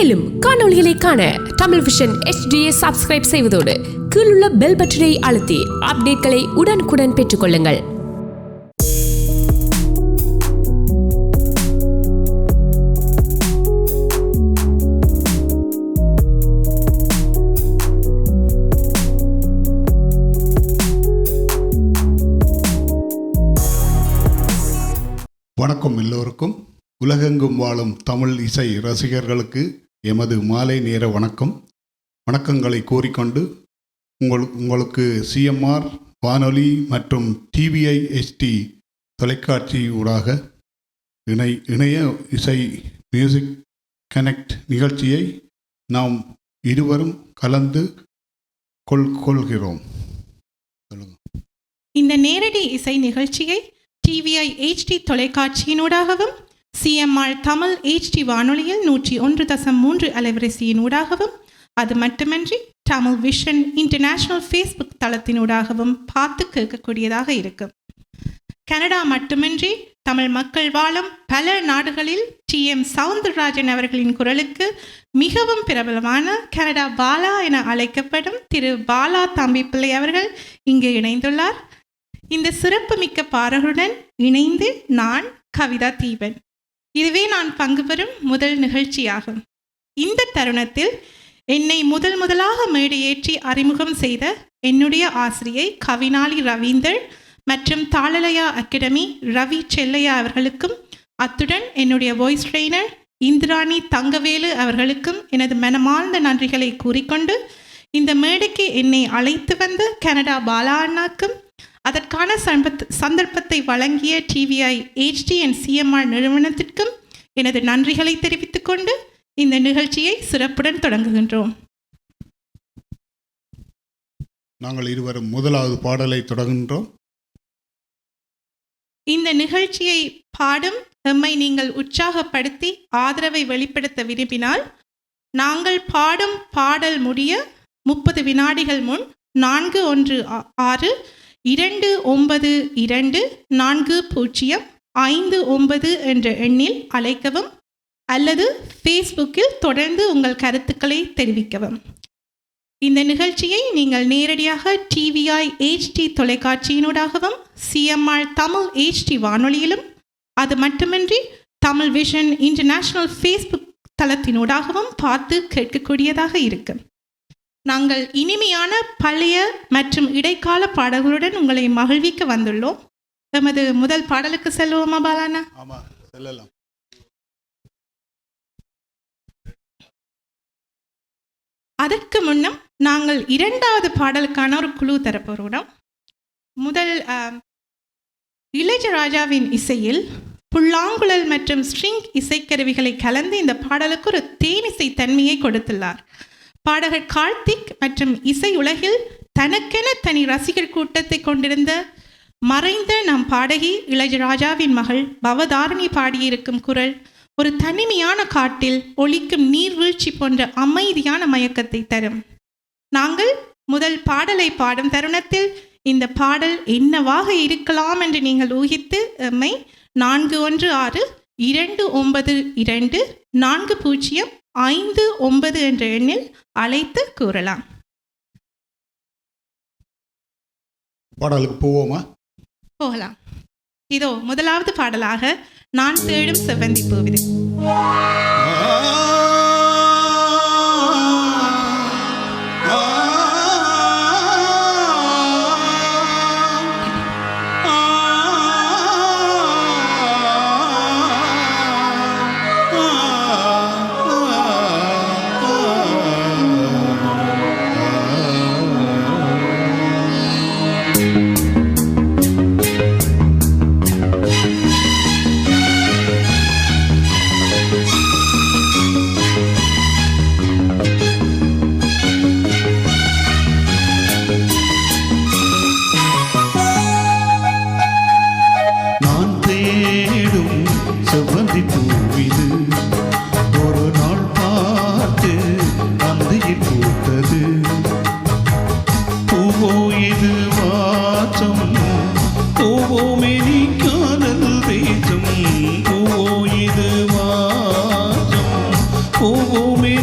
மேலும் காணொளிகளை காண Tamil vision HDயை subscribe செய்வதோடு கீழுள்ள பெல் பட்டனை அழுத்தி அப்டேட்களை உடனுக்குடன் பெற்றுக்கொள்ளுங்கள். வணக்கம் எல்லோருக்கும். உலகெங்கும் வாழும் தமிழ் இசை ரசிகர்களுக்கு எமது மாலை நேர வணக்கங்களை கூறிக்கொண்டு உங்களுக்கு CMR வானொலி மற்றும் TVI HD தொலைக்காட்சி ஊடாக இணைய இசை மியூசிக் கனெக்ட் நிகழ்ச்சியை நாம் இருவரும் கலந்து கொள்கிறோம். இந்த நேரடி இசை நிகழ்ச்சியை TVI HD தொலைக்காட்சியினூடாகவும் CMR Tamil HD வானொலியில் 101.3 அலைவரிசையினூடாகவும் அது மட்டுமன்றி தமிழ் விஷன் இன்டர்நேஷனல் ஃபேஸ்புக் தளத்தினூடாகவும் பார்த்து கேட்கக்கூடியதாக இருக்கும். கனடா மட்டுமின்றி தமிழ் மக்கள் வாழும் பல நாடுகளில் TM சவுந்தரராஜன் அவர்களின் குரலுக்கு மிகவும் பிரபலமான கனடா பாலா என அழைக்கப்படும் திரு பாலா தம்பிப்பிள்ளை அவர்கள் இங்கு இணைந்துள்ளார். இந்த சிறப்புமிக்க பாடலுடன் இணைந்து நான் கவிதா தீபன். இதுவே நான் பங்கு பெறும் முதல் நிகழ்ச்சியாகும். இந்த தருணத்தில் என்னை முதலாக மேடையேற்றி அறிமுகம் செய்த என்னுடைய ஆசிரியை கவினாளி ரவீந்தர் மற்றும் தாளலயா அகாடமி ரவி செல்லையா அவர்களுக்கும், அத்துடன் என்னுடைய வாய்ஸ் ட்ரெய்னர் இந்திராணி தங்கவேலு அவர்களுக்கும் எனது மனமார்ந்த நன்றிகளை கூறிக்கொண்டு, இந்த மேடைக்கு என்னை அழைத்து வந்த கனடா பாலா அண்ணாக்கும், அதற்கான சந்தர்ப்பத்தை வழங்கிய TVI HD and CMR நிறுவனத்திற்கும் எனது நன்றிகளை தெரிவித்துக் கொண்டு இந்த நிகழ்ச்சியை சிறப்புடன் தொடங்குகின்றோம். நாங்கள் இருவரும் முதலாவது பாடலை தொடங்குகின்றோம். இந்த நிகழ்ச்சியை பாடும் எம்மை நீங்கள் உற்சாகப்படுத்தி ஆதரவை வெளிப்படுத்த விரும்பினால், நாங்கள் பாடும் பாடல் முடிய 30 வினாடிகள் முன் 416-292-4059 என்ற எண்ணில் அழைக்கவும் அல்லது ஃபேஸ்புக்கில் தொடர்ந்து உங்கள் கருத்துக்களை தெரிவிக்கவும். இந்த நிகழ்ச்சியை நீங்கள் நேரடியாக TVI HD தொலைக்காட்சியினூடாகவும் CMR Tamil HD வானொலியிலும் அது மட்டுமின்றி தமிழ் விஷன் இன்டர்நேஷனல் ஃபேஸ்புக் தளத்தினூடாகவும் பார்த்து கேட்கக்கூடியதாக இருக்கும். நாங்கள் இனிமையான பழைய மற்றும் இடைக்கால பாடல்களுடன் உங்களை மகிழ்விக்க வந்துள்ளோம். எமது முதல் பாடலுக்கு செல்வோமா பாலானா? ஆமாம், செல்லலாம். அதற்கு முன்னம் நாங்கள் இரண்டாவது பாடலுக்கான ஒரு குழு தரப்போகிறோம். முதல் இளையராஜாவின் இசையில் புல்லாங்குழல் மற்றும் ஸ்ட்ரிங் இசைக்கருவிகளை கலந்து இந்த பாடலுக்கு ஒரு தேனிசை தன்மையை கொடுத்துள்ளார். பாடகர் கார்த்திக் மற்றும் இசை உலகில் தனக்கென தனி ரசிகர் கூட்டத்தை கொண்டிருந்த மறைந்த நம் பாடகி இளையராஜாவின் மகள் பவதாரணி பாடியிருக்கும் குரல் ஒரு தனிமையான காட்டில் ஒலிக்கும் நீர்வீழ்ச்சி போன்ற அமைதியான மயக்கத்தை தரும். நாங்கள் முதல் பாடலை பாடும் தருணத்தில் இந்த பாடல் என்னவாக இருக்கலாம் என்று நீங்கள் ஊகித்து எம்மை 416-292-4059 என்ற எண்ணில் அழைத்து கூறலாம். பாடலுக்கு போவோமா? போகலாம். இதோ முதலாவது பாடலாக நான் தேடும் செவ்வந்தி பூவிது. பூமி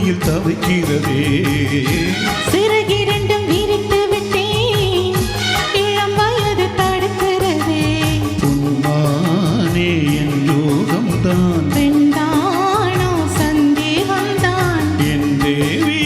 விழியோடையில் தவிக்கிறதே. சிறகிரண்டும் விரித்து விட்டேன், இளம் வயது தடுக்கிறதே. பொன்மானே என் யோகம்தான், பெண்தானோ சந்தேகம்தான். என் தேவி.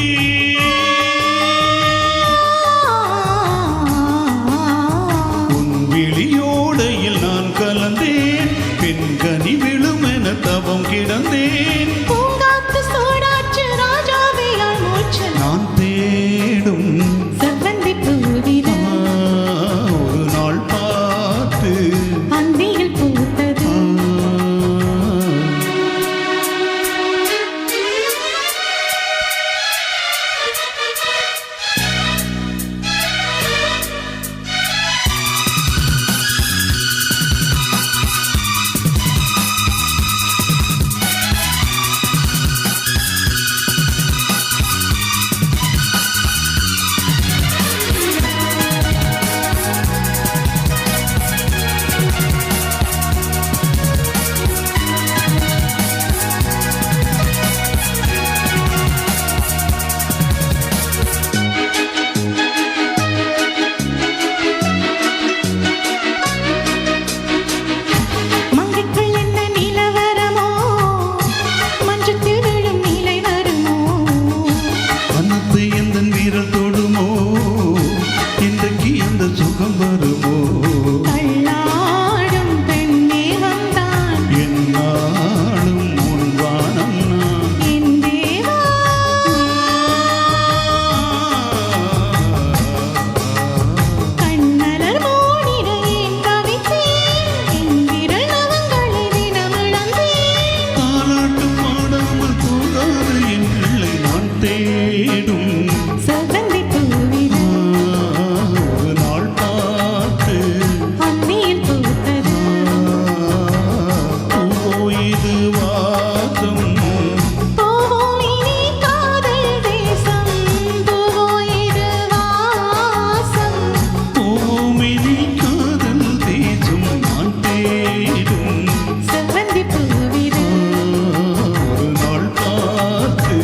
உன் விழியோடையில் நான் கலந்தேன், பெண்கனி விழுமென தவம் கிடந்தேன். பூங்காத்து சூடாற்று ராஜாவியால் மூச்சு நான் தேடும் செவ்வந்தி பூவிதழ் ஒரு நாள் பார்த்து அந்தியில் பூத்தது. மங்கைக்குள் என்ன நிலவரமோ, மஞ்சத்தில் விழும் நீலை வருமோ. அன்னத்தை எந்த வீரல் தொடுமோ, இன்றைக்கு எந்த சுகம் வருமோ. தள்ளாடும் பெண்ணேகம்தான் என்னாலும் உன் வானம் நான். என் தேவா. கண்ணலர் மூடிட ஏன் தவித்தேன், என் விரல் நகங்களை தினம் இழந்தேன். தாலாட்டும் பாடாமல் போகாது என் பிள்ளை நான் தேடும் செவ்வந்தி பூவிதழ் ஒரு நாள் பார்த்து அந்தியில் பூத்தது. இது வாசம். போவோம் இனி காதல் தேசம், போவோம் இது வாசம். பூமினி காதல் தேசம் நான் தேடும் செவ்வந்தி பூவிதழ் ஒரு நாள் பார்த்து.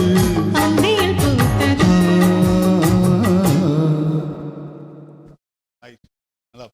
அந்தியில் பூத்தது. நல்லா.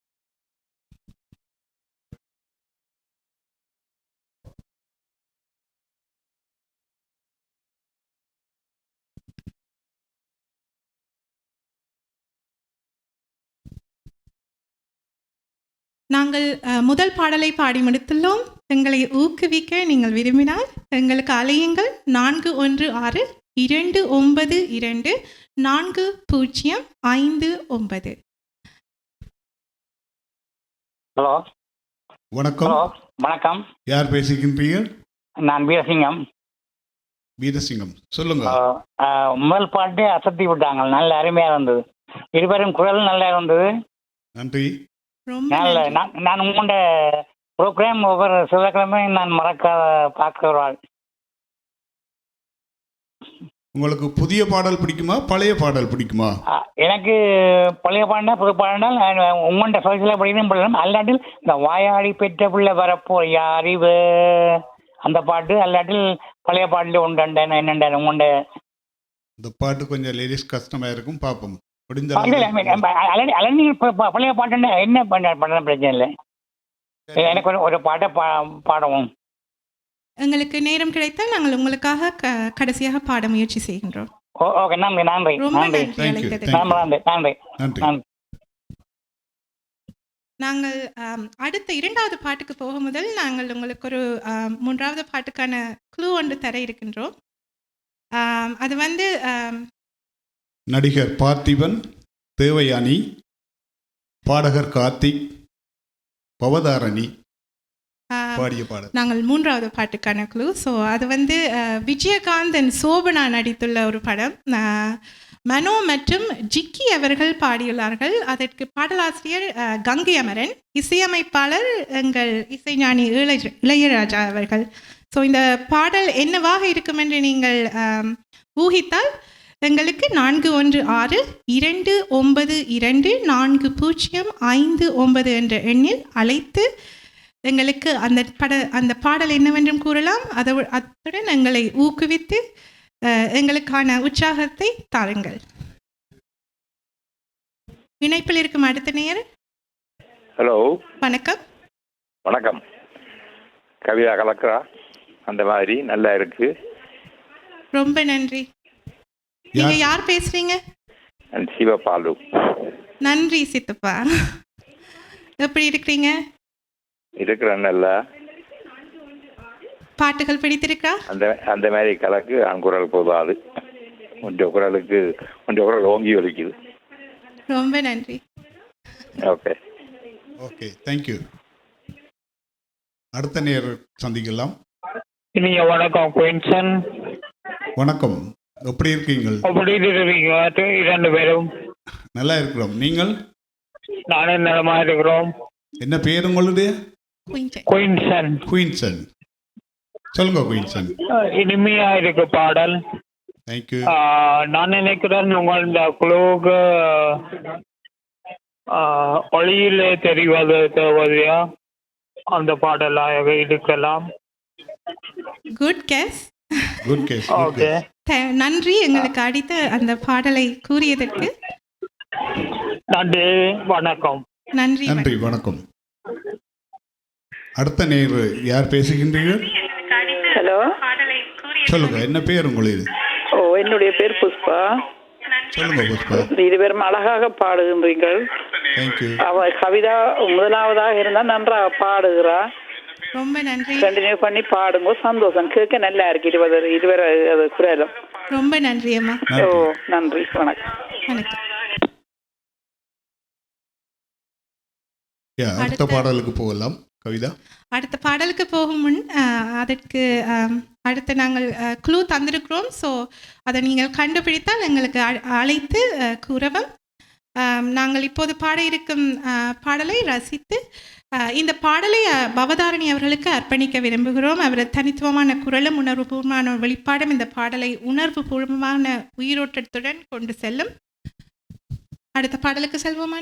நாங்கள் முதல் பாடலை பாடி முடித்துள்ளோம். எங்களை ஊக்குவிக்க நீங்கள் விரும்பினால் எங்களுக்கு அலையுங்கள். 492-292-4059. ஹலோ வணக்கம். ஹலோ வணக்கம். யார் பேசுகின்றீர்கள்? நான் வீரசிங்கம். வீரசிங்கம், சொல்லுங்க. முதல் பாட்டே அசத்தி விட்டாங்க, நல்ல அருமையாக இருந்தது. இருவரும் குரல் நல்லா இருந்தது. நன்றி. ரொம்ப நல்ல நன்றி. நான் உங்களோட ப்ரோக்ராம் ஒவ்வொரு செவ்வாய்க்கிழமையும் நான் மறக்காத பார்க்கிறவாள். உங்களுக்கு புதிய பாடல் பிடிக்குமா, பழைய பாடல் பிடிக்குமா? எனக்கு பழைய பாடினா புது பாடினால் உங்கள்கிட்ட சோசியலாக படிக்கணும் படிக்கணும். அல்லாட்டில் இந்த வாயாடி பெற்ற பிள்ளை வரப்போ யாரிவு அந்த பாட்டு, அல்லாட்டில் பழைய பாட்டில் உண்டேன் என்னண்டேன் உங்கள்கிட்ட. இந்த பாட்டு கொஞ்சம் லேடிஸ் கஷ்டமா இருக்கும், பார்ப்போம். முடிஞ்ச அலனி பழைய பாட்டுன்னா என்ன பண்ண பிரச்சனை இல்லை. எனக்கு ஒரு பாட்டை பாடவும். எங்களுக்கு நேரம் கிடைத்தால் நாங்கள் உங்களுக்காக கடைசியாக பாட முயற்சி செய்கின்றோம். ஓகே, நன்றி நன்றி ரொம்ப நன்றி நன்றி Thank you. அழைத்ததுக்கு. நன்றி நன்றி நன்றி. நன்றி. நாங்கள் அடுத்த இரண்டாவது பாட்டுக்கு போக முதல் நாங்கள் உங்களுக்கு ஒரு மூன்றாவது பாட்டுக்கான க்ளூ ஒன்று தர இருக்கின்றோம். அது வந்து நடிகர் பார்த்திபன், தேவயானி, பாடகர் கார்த்திக், பவதாரணி பாடிய பாடல். நாங்கள் மூன்றாவது பாட்டுக்கான க்ளூ. ஸோ அது வந்து விஜயகாந்தன் சோபனா நடித்துள்ள ஒரு படம். மனோ மற்றும் ஜிக்கி அவர்கள் பாடியுள்ளார்கள். அதற்கு பாடலாசிரியர் கங்கை அமரன், இசையமைப்பாளர் எங்கள் இசைஞானி இளையராஜா அவர்கள். ஸோ இந்த பாடல் என்னவாக இருக்கும் என்று நீங்கள் ஊகித்தால் எங்களுக்கு 416-292-4059 என்ற எண்ணில் அழைத்து எங்களுக்கு அந்த பாடல் என்னவென்றும் கூறலாம். அத்துடன் எங்களை ஊக்குவித்து எங்களுக்கான உற்சாகத்தை தாருங்கள். இணைப்பில் இருக்கும் அடுத்த நேயர். ஹலோ, வணக்கம். வணக்கம். கவிதா கலக்கிறா, அந்த மாதிரி நல்லா இருக்கு. ரொம்ப நன்றி. நீங்க யார் பேசுறீங்க? சிவபாலு. நன்றி சித்தப்பா. எப்படி இருக்கிறீங்க? இருக்கிறேன். நல்லா பாட்டுகள் பிடித்திருக்கா? அந்த மாதிரி கலக்கு குரல் போதாது. கொஞ்சம் குரல் ஓங்கி ஒலிக்குது. ரொம்ப நன்றி. Okay okay, thank you. அடுத்த நேர் சந்திக்கலாம். இனிய வணக்கம் குயின்சன். வணக்கம், எப்படி இருக்கீங்கள்? எப்படி இருக்கீங்க 2 பேரும்? நல்லா இருக்கிறோம். நீங்கள்? நானும் நலமா இருக்கிறோம். என்ன பேர் உங்களுடைய? குயின்சன். குயின்சன். சொல்லுங்க குயின்சன். இனிமையா இருக்கு பாடல். தேங்க்யூ. நான் நினைக்கிறேன் உங்கள் இந்த குழுவுக்கு ஒளியிலே தெரிவது தேவதையா அந்த பாடலாக இருக்கலாம். Good guess. Good guess. Okay, நன்றி எங்களுக்கு அடித்த அந்த பாடலை கூறியதற்கு. நன்றி, வணக்கம். நன்றி. நன்றி, வணக்கம். அடுத்த நேர் யார் பேசுகின்றீர்கள்? ஹலோ, சொல்லுங்க, என்ன பேர் உங்களுது? ஓ, என்னுடைய பேர் புஷ்பா. சொல்லுங்க புஷ்பா. 2 பேரும் அழகாக பாடுகின்றீர்கள். தேங்க்யூ. அவ கவிதா முதலாவதாக இருந்தால் நன்றாக பாடுகிறா. ரொம்ப நன்றி. கண்டினியூ பண்ணி பாடுங்க, சந்தோஷம். கேட்க நல்லா இருக்கு. 20 குரலும். ரொம்ப நன்றி அம்மா. ஓ, நன்றி, வணக்கம். வணக்கம். அடுத்த பாடலுக்கு போகலாம் கவிதா. அடுத்த பாடலுக்கு போகும் முன் அதற்கு அடுத்து நாங்கள் க்ளூ தந்திருக்கிறோம். ஸோ அதை நீங்கள் கண்டுபிடித்தால் எங்களுக்கு அழைத்து கூறவும். நாங்கள் இப்போது பாட இருக்கும் பாடலை ரசித்து இந்த பாடலை பவதாரணி அவர்களுக்கு அர்ப்பணிக்க விரும்புகிறோம். அவரது தனித்துவமான குரலும் உணர்வுபூர்வமான வெளிப்பாடும் இந்த பாடலை உணர்வுபூர்வமான உயிரோட்டத்துடன் கொண்டு செல்லும். அடுத்த பாடலுக்கு செல்வோம்.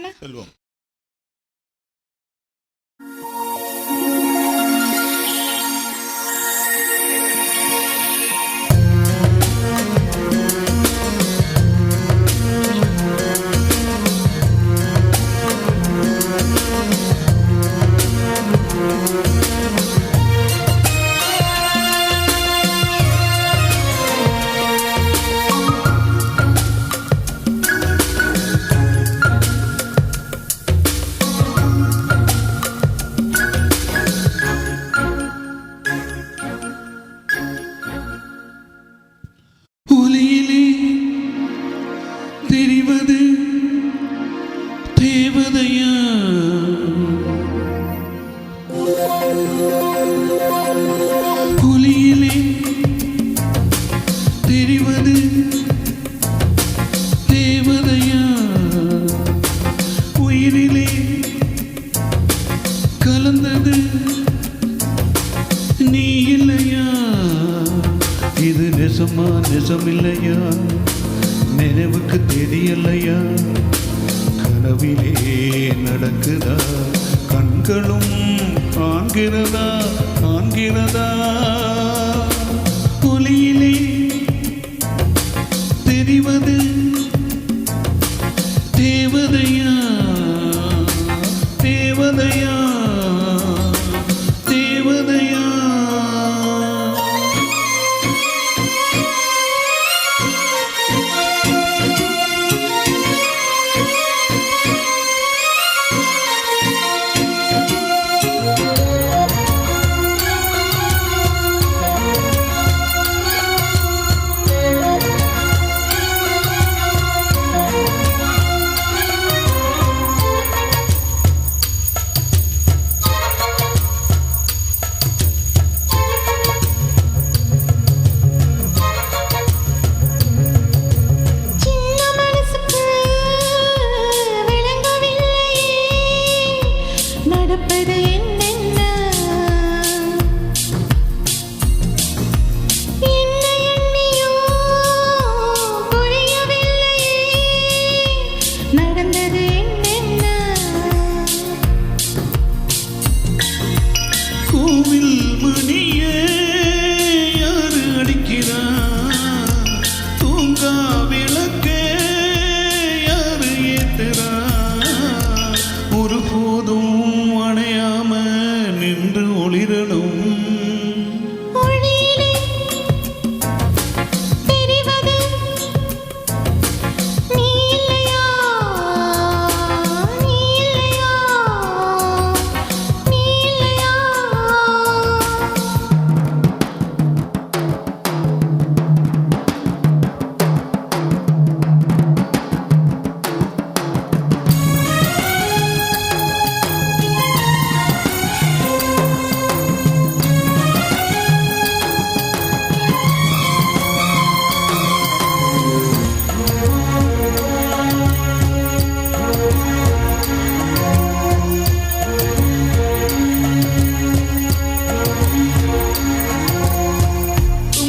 ஒலியிலே தெரிவது தேவதையா? ஒலியிலே தெரிவது தேவதையா? உயிரிலே கலந்தது நீ இல்லையா? இது நெசமா நெசமில்லையா? நினைவுக்கு தெரியலையா? கனவிலே நடக்குதா? கண்களும் காண்கிறதா? காண்கிறதா? ஒலியிலே தெரிவது தேவதையா? தேவதையா? தேவதையா? ஊர்கா விளக்கே யாரு ஏத்துறா ஒரு போதும் அணையாம நின்று ஒளிரணும்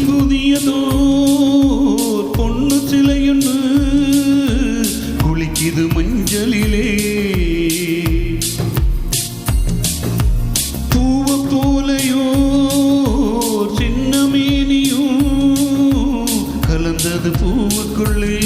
புதியதோர் பொண்ணு சிலையுன்னு குளிக்குது மஞ்சளிலே பூவ போலையோ சின்ன மேனியும் கலந்தது பூவுக்குள்ளே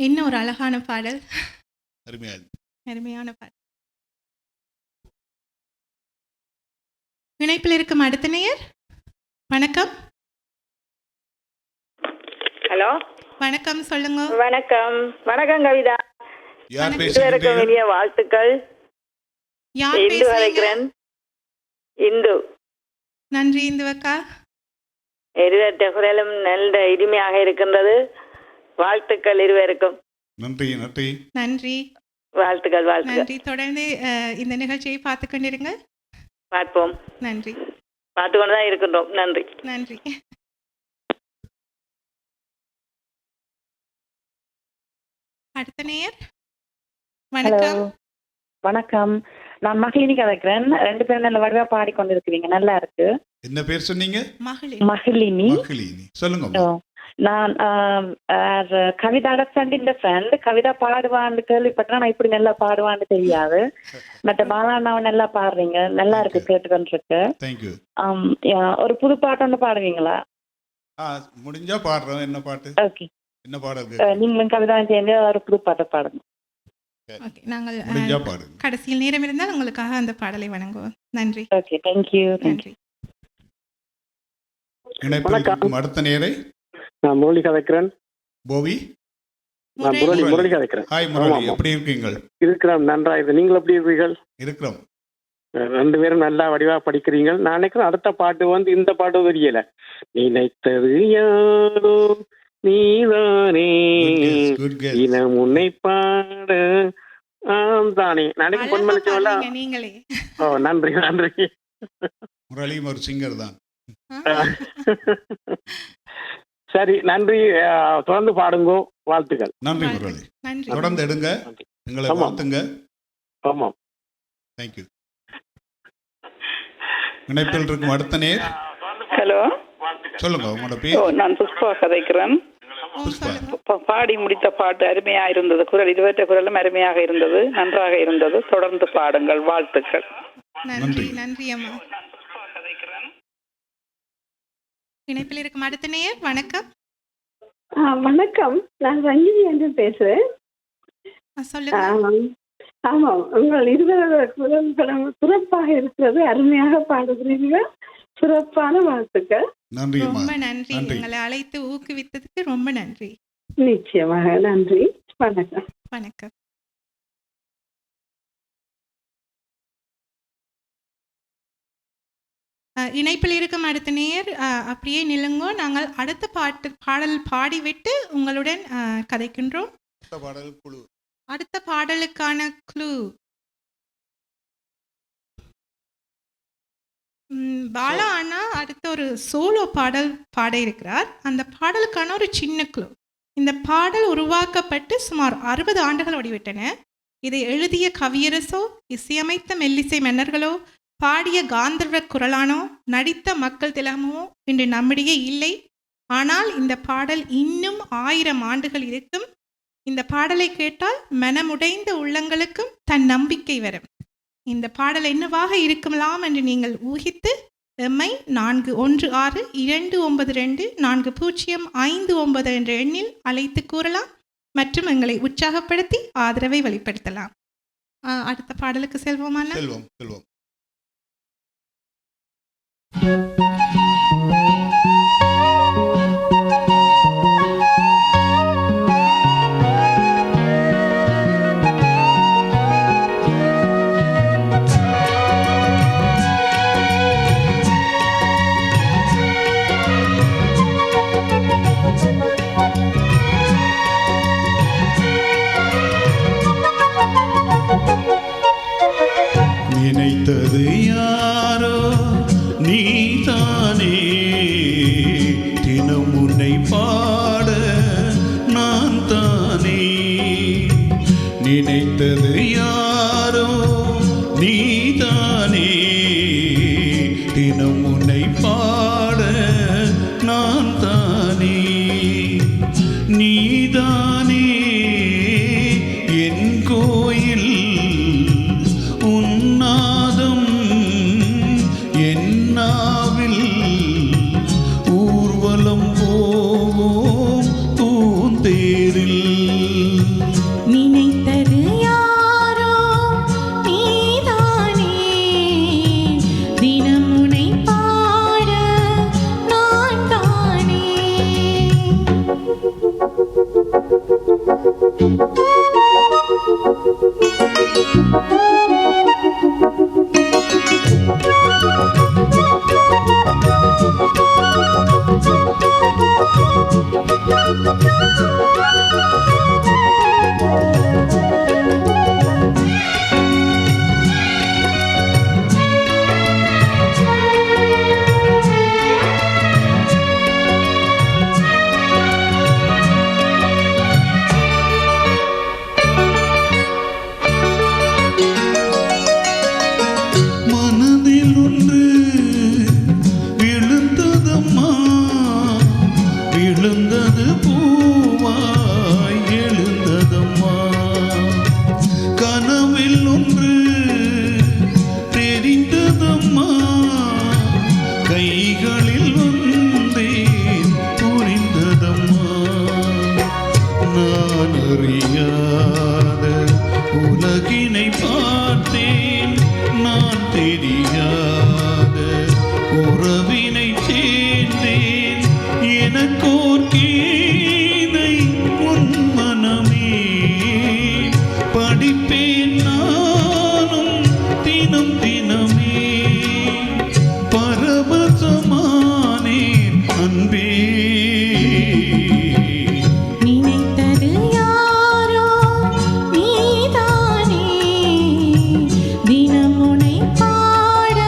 என்ன ஒரு அழகான பாடல், அருமையான பாடல். இணைப்பில் இருக்கும் அடுத்த நேயர். வணக்கம். ஹலோ, வணக்கம், சொல்லுங்க. வணக்கம். வணக்கம் கவிதா. யார் பேசுறீங்க? வெளிய வாழ்த்துக்கள். யார் இந்து பேசுறீங்க? இந்து. நன்றி இந்து அக்கா. இருவட்ட குரலும் நல்ல இனிமையாக இருக்கின்றது. வாழ்த்துக்கள் இருவருக்கும். நன்றி நன்றி நன்றி. வாழ்த்துக்கள் வாழ்த்துக்கள். நன்றி. தொடர்ந்து இந்த நிகழ்ச்சியை பார்த்து கொண்டிருங்க. பார்ப்போம். நன்றி. பார்த்து கொண்டு தான் இருக்கின்றோம். நன்றி நன்றி. அடுத்த நேயர். வணக்கம். வணக்கம், நான் மகளினி கதைக்கிறேன். 2 பேரும் நல்ல வடிவா பாடிக்கொண்டிருக்கிறீங்க, நல்லா இருக்கு. என்ன பேர் சொன்னீங்க? மகளினி. சொல்லுங்க. நான் கவிதாட ஃப்ரெண்ட் ஃப்ரெண்ட். கவிதா பாடுவான்னு கேள்விப்பட்டா, நான் இப்படி நல்லா பாடுவான்னு தெரியாது. மற்ற பாலாண்ணாவை நல்லா பாடுறீங்க, நல்லா இருக்கு கேட்டுக்கொண்டிருக்கு. ஒரு புது பாட்டு ஒன்று பாடுவீங்களா? முடிஞ்சா பாடுறோம். என்ன பாட்டு? ஓகே, என்ன பாடுறது? நீங்களும் கவிதாவும் சேர்ந்து ஒரு புது பாட்டை பாடுங்க. நாங்கள் கடைசியில் நேரம் இருந்தால் உங்களுக்காக அந்த பாடலை வழங்குவோம். நன்றி. Okay, thank you. நன்றி. அடுத்த நேரை நான் முரளி கதைக்கிறேன். போவி. நான் முரளி கதைக்கிறேன். ஹாய் முரளி, எப்படி இருக்கீங்க? இருக்கிறோம், நன்றா இருக்கு. நீங்கள் எப்படி இருக்கீர்கள்? இருக்கிறோம். 2 பேரும் நல்லா வடிவா படிக்கிறீங்க. நான் நினைக்கிறேன் அடுத்த பாட்டு இந்த பாட்டு தெரியல. நினைத்தது யாரோ நீதானே இனம் உன்னை பாட தானே நினைக்க பொன்மலிச்சோல்ல. ஓ, நன்றி நன்றி. முரளியும் ஒரு சிங்கர் தான். சரி, நன்றி. தொடர்ந்து பாடுங்க. வாழ்த்துக்கள். நன்றி முரளி. தொடர்ந்து எடுங்க, எங்களை வாழ்த்துங்க. ஆமாம், தேங்க்யூ. இணைப்பில் இருக்கும் அடுத்த நேர். ஹலோ, சொல்லுங்க உங்களோட பேர். நான் புஷ்பா கதைக்கிறேன். பாடி முடித்த பாட்டு அருமையா இருந்தது. குரல் இதுவற்ற குரலும் அருமையாக இருந்தது, நன்றாக இருந்தது. தொடர்ந்து பாடுங்கள். வாழ்த்துக்கள். நன்றி. நன்றி அம்மா. இணைப்பில் இருக்கும் அடுத்த நேயர். வணக்கம். வணக்கம், நான் ரஞ்சினி என்று பேசுறேன். சொல்லுங்க. ஆமாம், உங்கள் இருவரோட குரல்களும் சிறப்பாக இருக்கிறது. அருமையாக பாடுகிறீர்கள். சிறப்பான வாழ்த்துக்கள். நன்றி அம்மா. ரொம்ப நன்றி. நன்றி. உங்களை அழைத்து ஊக்குவித்ததுக்கு ரொம்ப நன்றி. நிச்சயமாக நன்றி. வணக்கம். வணக்கம். இணைப்பில் இருக்கும் அடுத்த நேர் அப்படியே நில்லுங்கோ. நாங்கள் அடுத்த பாடல் பாடிவிட்டு உங்களுடன் கதைக்கின்றோம். அடுத்த பாடலுக்கான க்ளூ பாலா அண்ணா அடுத்த ஒரு சோலோ பாடல் பாட இருக்கிறார். அந்த பாடலுக்கான ஒரு சின்ன க்ளூ. இந்த பாடல் உருவாக்கப்பட்டு சுமார் 60 ஆண்டுகள் ஓடிவிட்டன. இதை எழுதிய கவியரசோ, இசையமைத்த மெல்லிசை மன்னர்களோ, பாடிய காந்தர்வ குரலானோ, நடித்த மக்கள் திலகமோ இன்று நம்மிடையே இல்லை. ஆனால் இந்த பாடல் இன்னும் 1000 ஆண்டுகள் இருக்கும். இந்த பாடலை கேட்டால் மனமுடைந்த உள்ளங்களுக்கும் தன் நம்பிக்கை வரும். இந்த பாடல் என்னவாக இருக்கலாம் என்று நீங்கள் ஊகித்து எம்மை 4162924059 என்ற எண்ணில் அழைத்து கூறலாம் மற்றும் எங்களை உற்சாகப்படுத்தி ஆதரவை வெளிப்படுத்தலாம். அடுத்த பாடலுக்கு செல்வோமா? செல்வோம். நினைத்தது யாரோ நீதானே, தினம் உன்னை பாட நான் தானே. நினைத்தது யாரோ நீதானே, தினம் உன்னை பாட நான் தானே. நீதானே என் கோயில், உன்னாதம் என்னாவில், ஊர்வலம் போவோம் பூந்தேரில். நினைத்தது யாரோ நீதானே, தினம் உன்னை பாட நான் தானே. மனதில் ஒன்று விழுந்ததம்மா, விழுந்தது பூவாய் எழுந்ததம்மா. கனவில் ஒன்று தெரிந்ததம்மா, கைகளில் வந்தேன் புரிந்ததம்மா. நான் அறியாத உலகினை பார்த்தேன், நான் தெரியாத உறவினை சேர்ந்தேன். எனக்கோர் கீதை உன் மனமே, படிப்பேன் நானும் தினம் தினமே. பரவசமானேன் அன்பே. நினைத்தது யாரோ நீதானே, தினம் உன்னை பாட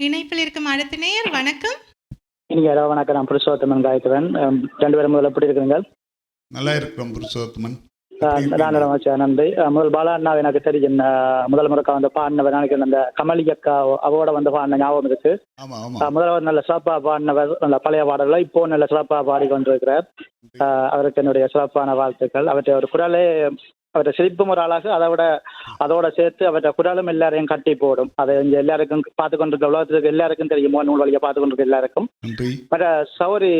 இணைப்பில் இருக்கும் அடுத்த நேயர் வணக்கம். இனிங்க வணக்கம். நான் புருஷோத்தமன் காய்க்கிறேன். 2 பேரும் முதல்ல எப்படி இருக்குங்க? நல்லா இருக்கிறோம் புருஷோத்தமன். நன்றி. முதல் பாலா அண்ணா எனக்கு தெரியும். முதல் முறைக்கா வந்து பாடினவர் நினைக்கிறேன். அந்த கமலி அக்கா அவோட வந்து பாடின ஞாபகம் இருக்கு. முதல்வர் நல்ல சிறப்பா பாடினவர். நல்ல பழைய பாடல்களை இப்போ நல்ல சிறப்பா பாடிக்கொண்டிருக்கிறார். அவருக்கு என்னுடைய சிறப்பான வாழ்த்துக்கள். அவற்றை ஒரு குரலே அவற்றை சிரிப்பும் ஒரு அழகு. அதோட சேர்த்து அவற்றை குரலும் எல்லாரையும் கட்டி போடும். அதை எல்லாருக்கும் பார்த்து கொண்டிருக்க உலகத்துக்கு எல்லாருக்கும் தெரியும். நூல் வழியை பார்த்து கொண்டிருக்க எல்லாருக்கும். மற்ற சௌரி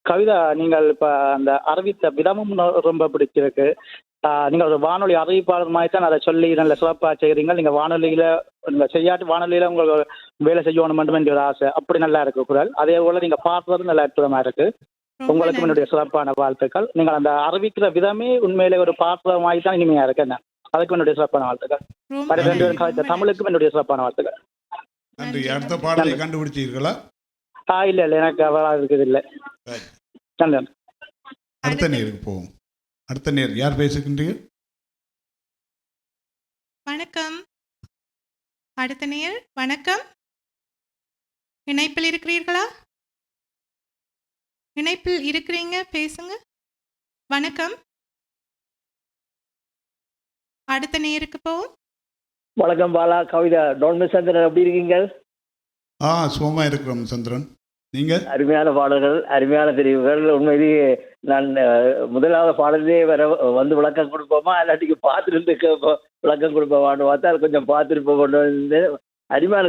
கவிதா, நீங்கள் இப்ப அந்த அறிவித்த விதமும் ரொம்ப பிடிச்சிருக்கு. நீங்கள் ஒரு வானொலி அறிவிப்பாளர் மாதிரி தான் அதை சொல்லி நல்ல சிறப்பாக செய்கிறீங்க. நீங்கள் வானொலியில வானொலியில உங்களுக்கு வேலை செய்யணும் மட்டும் என்ற ஒரு ஆசை. அப்படி நல்லா இருக்கு குரல். அதே போல நீங்க பார்ப்பது நல்ல அற்புதமா இருக்கு. உங்களுக்கும் என்னுடைய சிறப்பான வாழ்த்துக்கள். நீங்கள் அந்த அறிவிக்கிற விதமே உண்மையிலே ஒரு பார்ப்பது மாதிரி தான் இனிமையா இருக்கு. என்ன அதுக்கும் என்னுடைய சிறப்பான வாழ்த்துக்கள். மற்ற 2 பேரும் கவிதை தமிழுக்கும் என்னுடைய சிறப்பான வாழ்த்துக்கள். நன்றி. அடுத்த பாடலை கண்டுபிடிச்சீர்களா? இல்ல எனக்கு அவ்வளவு இருக்குது இல்லை. அடுத்த நேருக்கு போவோம். அடுத்த நேர் யார் பேசுகின்றீர்கள்? வணக்கம். அடுத்த நேயர் வணக்கம். இணைப்பில் இருக்கிறீர்களா? இணைப்பில் இருக்கிறீங்க, பேசுங்க. வணக்கம். அடுத்த நேருக்கு போவோம். வணக்கம் பாலா, கவிதா, டோன்மிஸ் சந்திரன், எப்படி இருக்கீங்க? சுகமா இருக்கிறோம் சந்திரன். நீங்க? அருமையான பாடல்கள், அருமையான தெரிவுகள். உண்மையிலேயே நான் முதலாவது பாடலே வந்து விளக்கம் கொடுப்போமா இல்லாட்டிக்கு பார்த்துருந்து விளக்கம் கொடுப்போமான்னு பார்த்தா கொஞ்சம் பார்த்துட்டு கொண்டு வந்து அருமையான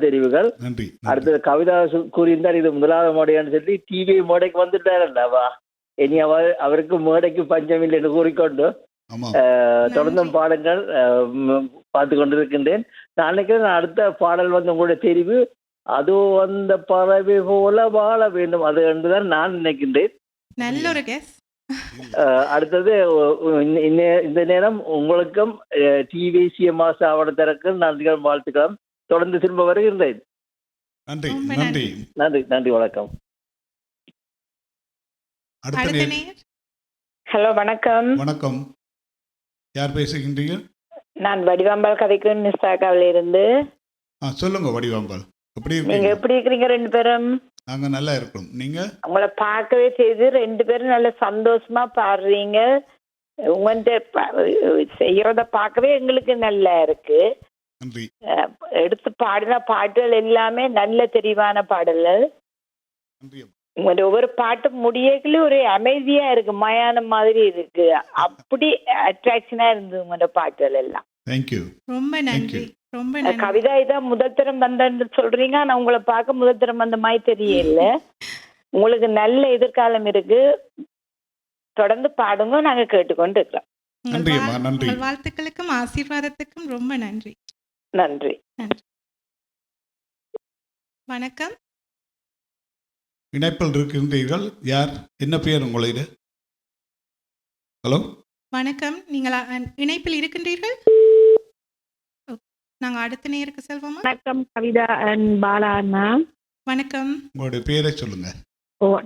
தெரிவுகள். அடுத்தது கவிதா கூறியிருந்தார் இது முதலாவது மேடையான்னு சொல்லி டிவி மேடைக்கு வந்துட்டாருண்டாவா. இனி அவருக்கு மேடைக்கு பஞ்சம் இல்லைன்னு கூறிக்கொண்டு தொடர்ந்தும் பாடங்கள் பார்த்து கொண்டிருக்கின்றேன். நான் நினைக்கிறேன் அடுத்த பாடல் வந்து உங்களுடைய தெரிவு அதோ அந்த பறவை போல வாழ வேண்டும் அது என்றுதான் நான் நினைக்கின்றேன். நல்ல ஒரு கெஸ். அடுத்தது இந்த நேரம் உங்களுக்கும் டிவிசிஎம்ஆ சாவடத்திற்கு நன்றிகள் வாழ்த்துக்கள். தொடர்ந்து திரும்ப வருகின்றேன். நன்றி. வணக்கம். ஹலோ வணக்கம். வணக்கம். யார் பேசுகின்றீர்கள்? நான் வடிவாம்பாள் கதைக்கு நிஸ்தாக்காவில இருந்து. சொல்லுங்க வடிவாம்பாள். நீங்க எப்படி இருக்கிறீங்க? 2 பேரும் நாங்க நல்லா இருக்கோம். நீங்க? உங்களை பார்க்கவே செய்து 2 பேரும் நல்ல சந்தோஷமா பாடுறீங்க. உங்கள்கிட்ட செய்யறத பார்க்கவே எங்களுக்கு நல்லா இருக்கு. எடுத்து பாடின பாட்டுகள் எல்லாமே நல்ல தெளிவான பாடல்கள். உங்களோட ஒவ்வொரு பாட்டு முடியக்குள்ள ஒரு அமைதியா இருக்கு, மயானம் மாதிரி இருக்கு. அப்படி அட்ராக்ஷனா இருந்தது உங்களோட பாட்டுகள் எல்லாம். ரொம்ப நன்றி. கவிதா இதான் முதல் தரம் வந்தன்னு சொல்றீங்க. ஆனா உங்களை பார்க்க முதல் தரம் வந்த மாதிரி தெரியல. உங்களுக்கு நல்ல எதிர்காலம் இருக்கு. தொடர்ந்து பாடுங்க, நாங்க கேட்டுக்கொண்டு இருக்கிறோம். வாழ்த்துக்களுக்கும் ஆசீர்வாதத்துக்கும் ரொம்ப நன்றி. நன்றி. வணக்கம். இணைப்பில் இருக்கின்றீர்கள். யார்? என்ன பேர் உங்களுடைய? ஹலோ வணக்கம். நீங்கள் இணைப்பில் இருக்கின்றீர்கள். நாங்க அடுத்த நேருக்கு செல்வோமா? வணக்கம் கவிதா அண்ட் பாலா அண்ணா. வணக்கம். உங்களுடைய பேரை சொல்லுங்க.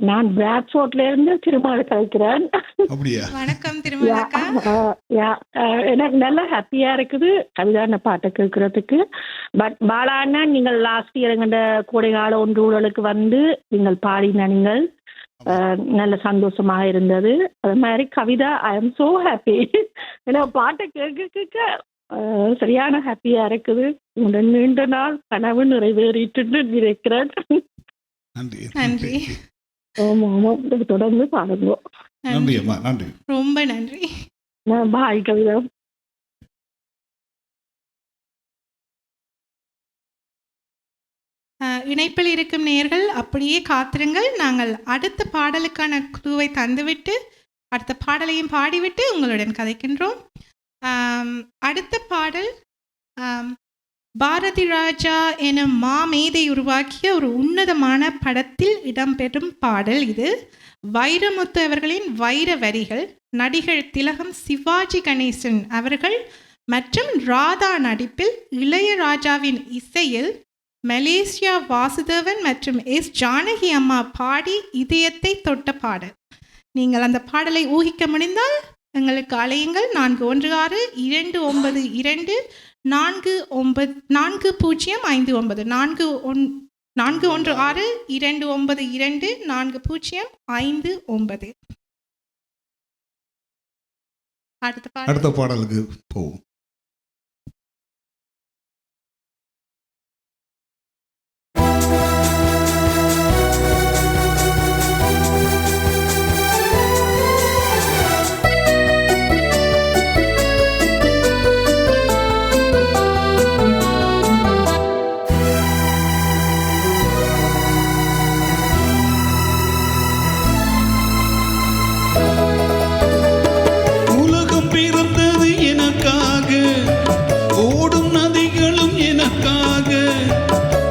நான் பிராட்ஃபோர்ட்ல இருந்து திருமலை கழிக்கிறேன். அப்படியா? வணக்கம் திருமலை. எனக்கு நல்லா ஹாப்பியா இருக்குது கவிதா அண்ணா பாட்டை கேட்கறதுக்கு. பட் பாலா அண்ணா, நீங்கள் லாஸ்ட் இயர் எங்கள்ட கோடைகால ஒன்றுகளுக்கு வந்து நீங்கள் பாடின நீங்கள் நல்ல சந்தோஷமாக இருந்தது. அது மாதிரி Kavitha, I am so happy. ஏன்னா பாட்டை கேட்க சரியான ஹாப்பியா இருக்குது. நீண்ட நாள் கனவு நிறைவேறிட்டு இருக்கிறேன். நன்றி. தொடர்ந்து பாடுங்க. ரொம்ப நன்றி. பாய் கவிதா. இணைப்பில் இருக்கும் நேயர்கள் அப்படியே காத்திருங்கள். நாங்கள் அடுத்த பாடலுக்கான குழுவை தந்துவிட்டு அடுத்த பாடலையும் பாடிவிட்டு உங்களுடன் கதைக்கின்றோம். அடுத்த பாடல் பாரதி ராஜா என மாமேதை உருவாக்கிய ஒரு உன்னதமான படத்தில் இடம்பெறும் பாடல் இது. வைரமுத்து அவர்களின் வைர வரிகள், நடிகர் திலகம் சிவாஜி கணேசன் அவர்கள் மற்றும் ராதா நடிப்பில் இளையராஜாவின் இசையில் மலேசியா வாசுதேவன் மற்றும் எஸ் ஜானகி அம்மா பாடி இதயத்தை தொட்ட பாடல். நீங்கள் அந்த பாடலை ஊகிக்க முடிந்தால் எங்களுக்கு அழையுங்கள். 416292 4059 416-292-4059. அடுத்த பாடலுக்கு போவோம். உலகம் பிறந்தது எனக்காக, ஓடும் நதிகளும் எனக்காக,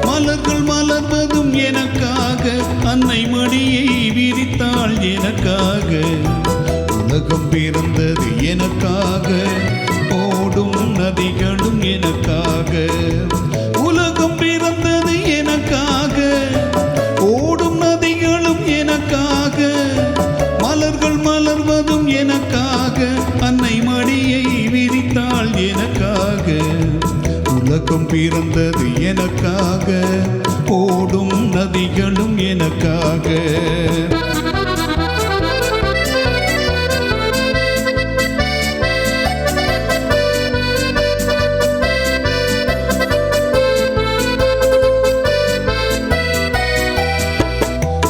மலர்கள் மலர்வதும் எனக்காக, அன்னை மடியை விரித்தாள் எனக்காக. உலகம் பிறந்தது எனக்காக, ஓடும் நதிகளும் எனக்காக. உலகம் பிறந்தது எனக்காக, ஓடும் நதிகளும் எனக்காக, மலர்கள் மலர்வதும் எனக்காக, அன்னை மடியை விரித்தாள் எனக்காக. உலகம் பிறந்தது எனக்காக, ஓடும் நதிகளும் எனக்காக.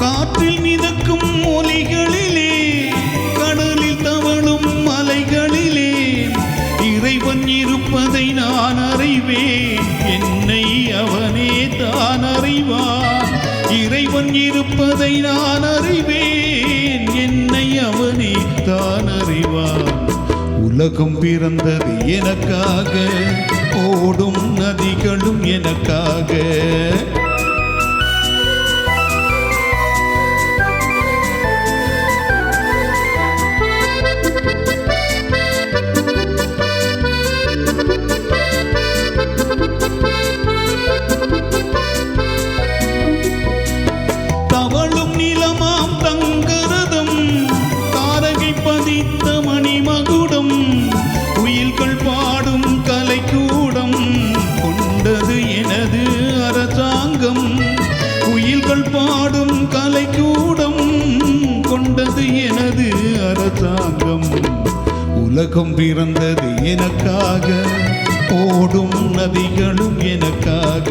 காற்றில் மிதக்கும் ஒலிகளிலே, கடலில் தவழும் அலைகளிலே, இறைவன் இருப்பதை நான் அறிவேன், என்னை அவனே தான் அறிவான். இறைவன் இருப்பதை நான் அறிவேன், என்னை அவனே தான் அறிவான். உலகம் பிறந்தது எனக்காக, ஓடும் நதிகளும் எனக்காக. தவழும் நிலமாம் தங்கரதம், தாரகை பதித்த மணிமகுடம், குயில்கள் பாடும் கலைக்கூடம் கொண்டது எனது அரசாங்கம். குயில்கள் பாடும் கலைக்கூடம் கொண்டது எனது அரசாங்கம். உலகம் பிறந்தது எனக்காக, ஓடும் நதிகளும் எனக்காக.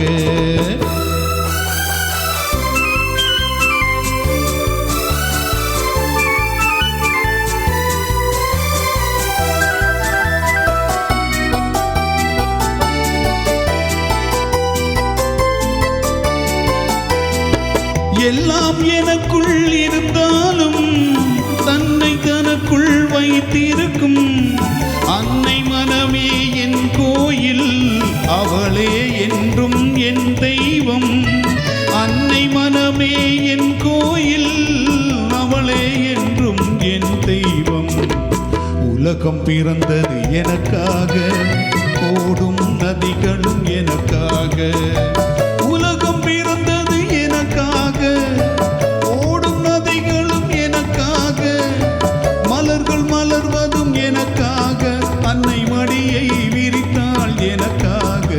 எல்லாம் எனக்குள் இருந்தாலும் தன்னை தனக்குள் வைத்திருக்கும் அன்னை மனமே என் கோயில், அவளே என்றும் என் தெய்வம். அன்னை மனமே என் கோயில், அவளே என்றும் என் தெய்வம். உலகம் பிறந்தது எனக்காக, ஓடும் நதிகளும் எனக்காக. உலகம் பிறந்தது எனக்காக, ஓடும் நதிகளும் எனக்காக, மலர்கள் மலர்வதும் எனக்காக, அன்னை மடியை விரித்தாள் எனக்காக.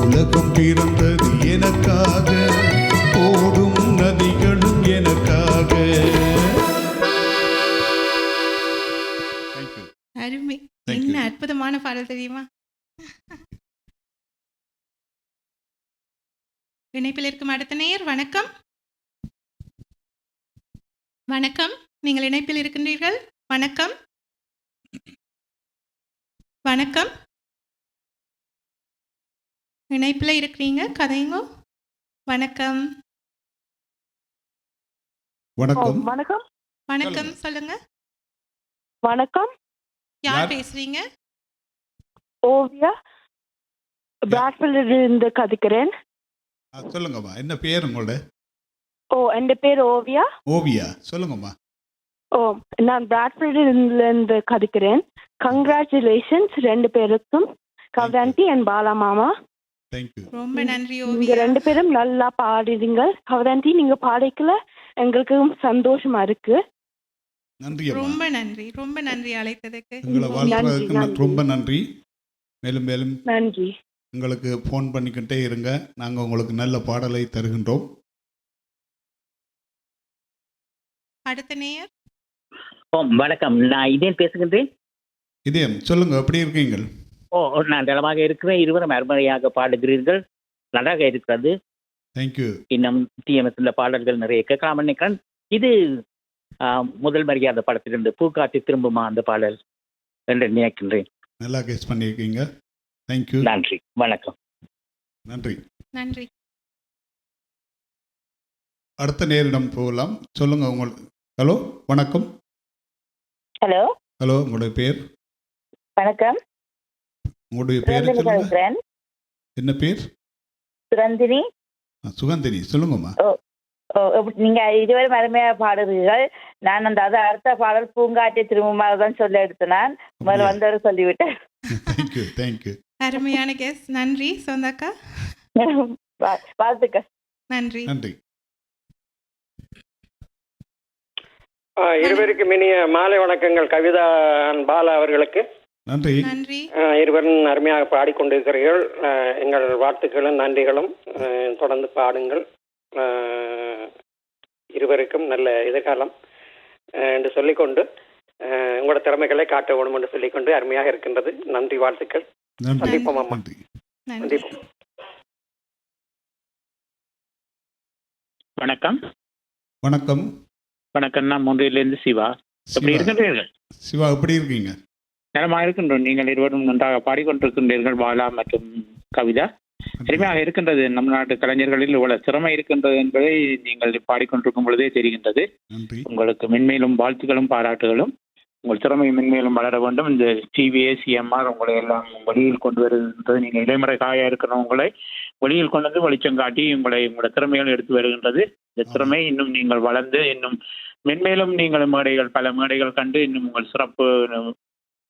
உலகம் பிறந்தது எனக்காக, ஓடும் நதிகளும் எனக்காக. அருமை. என்ன அற்புதமான பாடல் தெரியுமா? இணைப்பில் இருக்கும் அடுத்த நேயர். வணக்கம். வணக்கம், நீங்கள் இணைப்பில் இருக்கின்றீர்கள். வணக்கம். வணக்கம், இணைப்பில் இருக்கிறீங்க, கதைங்கோ. வணக்கம். வணக்கம். வணக்கம். வணக்கம், சொல்லுங்க. வணக்கம். யார் பேசுறீங்க? ஓவியா, பிராட்ஃபீல்டிலிருந்து கதைக்கிறேன். சொல்லுங்கம்மா, என்ன பேர் உங்களோட? என் பேர் ஓவியா. ஓவியா, சொல்லுங்கம்மா. நான் பிராட்ஃபீல்டிலிருந்து கதைக்கிறேன். கங்க்ராச்சுலேஷன்ஸ் ரெண்டு பேருக்கும், கவதாந்தி அண்ட் பாலா மாமா. ரொம்ப நன்றி நீங்க ஓவியா. ரெண்டு பேரும் நல்லா பாடுறீங்க. கவதாந்தி, நீங்க பாடிக்கல எங்களுக்கு சந்தோஷமா இருக்கு. நன்றி. ரொம்ப நன்றி, ரொம்ப நன்றி அழைத்ததுக்கு. உங்களை வாழ்த்துறதுக்கு ரொம்ப நன்றி. மேலும் மேலும் நன்றி. உங்களுக்கு ஃபோன் பண்ணிக்கிட்டே இருங்க. நாங்கள் உங்களுக்கு நல்ல பாடலை தருகின்றோம். அடுத்த நேயர். வணக்கம், நான் இதயம் பேசுகின்றேன். இதயம் சொல்லுங்க, எப்படி இருக்கீங்க? நான் நலமாக இருக்கிறேன். இருவரும் அருமையாக பாடுகிறீர்கள், நன்றாக இருக்கிறது. தேங்க்யூ. இன்னும் டிஎம்எஸ் பாடல்கள் நிறைய கேட்கலாம் நினைக்கிறேன். இது முதல் மரியாதை படத்திலிருந்து பூக்காட்டி திரும்புமா அந்த பாடல் என்று நினைக்கின்றேன். நல்லா கெஸ் பண்ணியிருக்கீங்க. தேங்க்யூ. நன்றி, வணக்கம். நன்றி. நன்றி. அடுத்த நேரிடம் போகலாம். சொல்லுங்க உங்களுக்கு. ஹலோ, வணக்கம். ஹலோ. ஹலோ, உங்களுடைய பேர்? வணக்கம். உங்களுடைய பேர் சொல்லுங்க. என்ன பேர்? சுகந்தினி. சுகந்தினி, சொல்லுங்கம்மா. நீங்க இதுவரை அருமையாக பாடுறீர்கள். நான் அந்த அடுத்த பாடல் பூங்காட்டி திரும்புமா தான் சொல்ல எடுத்தேன். முதல்ல வந்தவர் சொல்லிவிட்டேன். தேங்க்யூ. தேங்க்யூ. அருமையான கெஸ். நன்றி சொந்தக்கா. வாழ்த்துக்கள். நன்றி. நன்றி. இருவருக்கும் இனிய மாலை வணக்கங்கள். கவிதா பாலா அவர்களுக்கு நன்றி. நன்றி. இருவரும் அருமையாக பாடிக்கொண்டிருக்கிறீர்கள். எங்கள் வாழ்த்துக்களும் நன்றிகளும். தொடர்ந்து பாடுங்கள். இருவருக்கும் நல்ல எதிர்காலம் என்று சொல்லிக்கொண்டு உங்களோட திறமைகளை காட்ட வேணும் என்று சொல்லிக்கொண்டு அருமையாக இருக்கின்றது. நன்றி, வாழ்த்துக்கள். சந்திப்போம் அம்மா. சந்திப்போம். வணக்கம். வணக்கம். வணக்கம், நான் முன்றையிலிருந்து சிவா. எப்படி இருக்கின்றீர்கள்? சிவா, எப்படி இருக்கீங்க? நலமாக இருக்கின்றோம். நீங்கள் இருவரும் நன்றாக பாடிக்கொண்டிருக்கின்றீர்கள். பாலா மற்றும் கவிதா. அருமையாக இருக்கின்றது. நம் நாட்டு கலைஞர்களில் இவ்வளவு திறமை இருக்கின்றது என்பதை நீங்கள் பாடிக்கொண்டிருக்கும் பொழுதே தெரிகின்றது. உங்களுக்கு மென்மேலும் வாழ்த்துக்களும் பாராட்டுகளும். உங்கள் திறமை மென்மேலும் வளர வேண்டும். இந்த டிவிஎஸ் சிஎம்ஆர் உங்களை எல்லாம் வெளியில் கொண்டு வருகின்றது. நீங்கள் இடைமுறை காயா இருக்கிற உங்களை வெளியில் கொண்டு வந்து வெளிச்சம் காட்டி உங்களோட திறமைகள் எடுத்து வருகின்றது. இந்த திறமை இன்னும் நீங்கள் வளர்ந்து இன்னும் மென்மேலும் நீங்கள் பல மேடைகள் கண்டு இன்னும் உங்கள்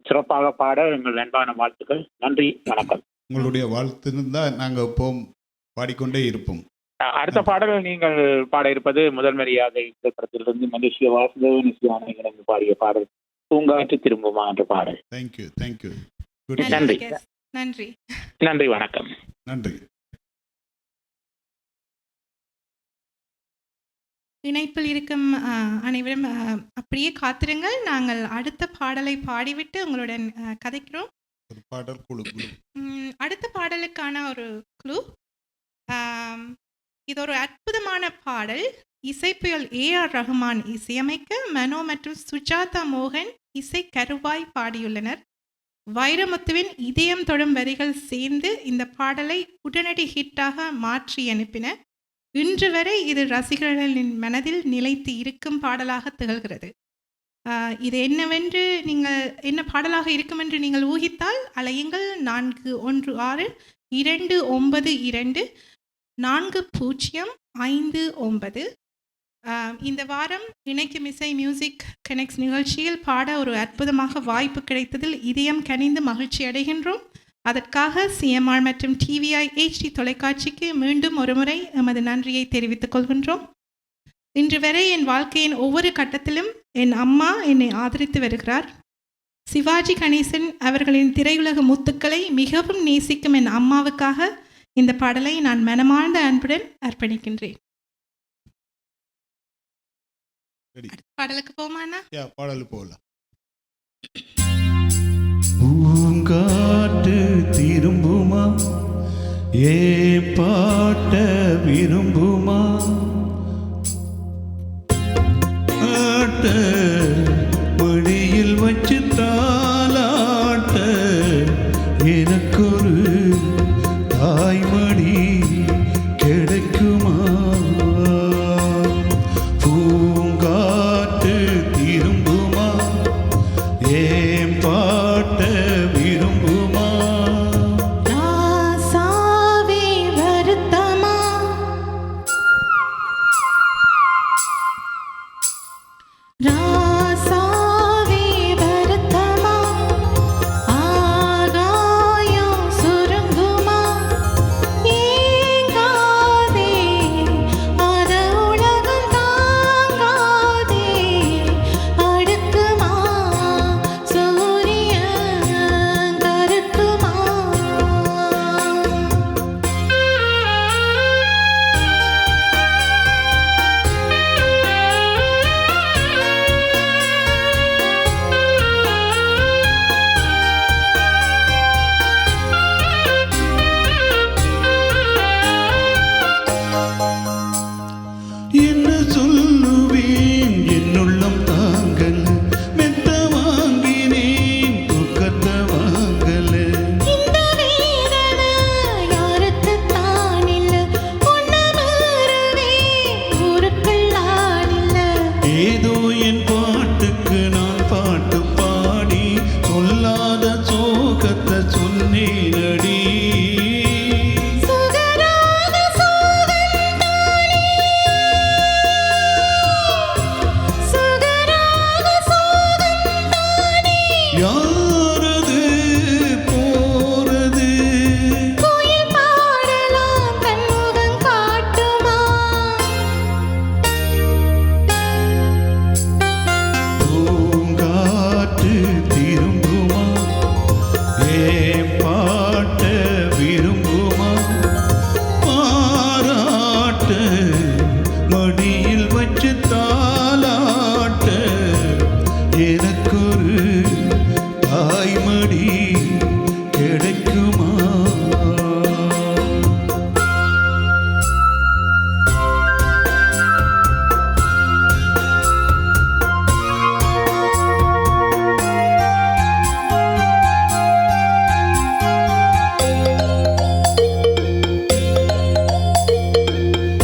சிறப்பாக பாட எங்கள் அன்பான வாழ்த்துக்கள். நன்றி, வணக்கம். உங்களுடைய வாழ்த்து இருந்தால் நாங்கள் இப்போ பாடிக்கொண்டே இருப்போம். அடுத்த பாடல் நீங்கள் பாட இருப்பது முதல் மரியாதை திரைப்படத்திலிருந்து மலேசிய வாசுதேவன் இணைந்து பாடிய பாடல் பூங்காற்று திரும்புமா என்ற பாடல். தேங்க்யூ. தேங்க்யூ. நன்றி. நன்றி. நன்றி, வணக்கம். நன்றி. இணைப்பில் இருக்கும் அனைவரும் அப்படியே காத்திருங்கள். நாங்கள் அடுத்த பாடலை பாடிவிட்டு உங்களுடன் கதைக்கிறோம். ஒரு பாடல் குழு. அடுத்த பாடலுக்கான ஒரு குழு. இது ஒரு அற்புதமான பாடல். இசைப்புயல் ஏஆர் ரஹ்மான் இசையமைக்க மனோ மற்றும் சுஜாதா மோகன் இசை கருவாய் பாடியுள்ளனர். வைரமுத்துவின் இதயம் தொடும் வரிகள் சேர்ந்து இந்த பாடலை உடனடி ஹிட்டாக மாற்றி அனுப்பின. இன்று வரை இது ரசிகர்களின் மனதில் நிலைத்து இருக்கும் பாடலாக திகழ்கிறது. இது என்னவென்று என்ன பாடலாக இருக்கும் என்று நீங்கள் ஊகித்தால் அலையுங்கள். 4162-292-4059. இந்த வாரம் இணைக்கும் இசை மியூசிக் கனெக்ட்ஸ் நிகழ்ச்சியில் பாட ஒரு அற்புதமாக வாய்ப்பு கிடைத்ததில் இதயம் கனிந்து மகிழ்ச்சி அடைகின்றோம். அதற்காக சிஎம்ஆர் மற்றும் டிவிஐ HD தொலைக்காட்சிக்கு மீண்டும் ஒருமுறை எமது நன்றியை தெரிவித்துக் கொள்கின்றோம். இன்று வரை என் வாழ்க்கையின் ஒவ்வொரு கட்டத்திலும் என் அம்மா என்னை ஆதரித்து வருகிறார். சிவாஜி கணேசன் அவர்களின் திரையுலக முத்துக்களை மிகவும் நேசிக்கும் என் அம்மாவுக்காக இந்த பாடலை நான் மனமார்ந்த அன்புடன் அர்ப்பணிக்கின்றேன். பாடலுக்கு போமாண்ணா? பாடலுக்கு போகலாம். பூங்காற்று திரும்புமா, ஏ பாட்ட விரும்புமா, ஆட்ட வழியில் வச்சு தாலாட்ட எனக்கொரு தாய்மடி கிடைக்குமா. பூங்காற்று திரும்புமா, ஏன் பாட்ட விரும்புமா. ராசாவே யாரது போறது கோயில் பாடலாம் தன்முகம் காட்டுமா பூங்காற்று திரும்புமா ஏன் பாட்ட விரும்புமா பாராட்ட மடியில் வச்சு தாலாட்ட எனக்கொரு தாய்மடி கிடைக்குமா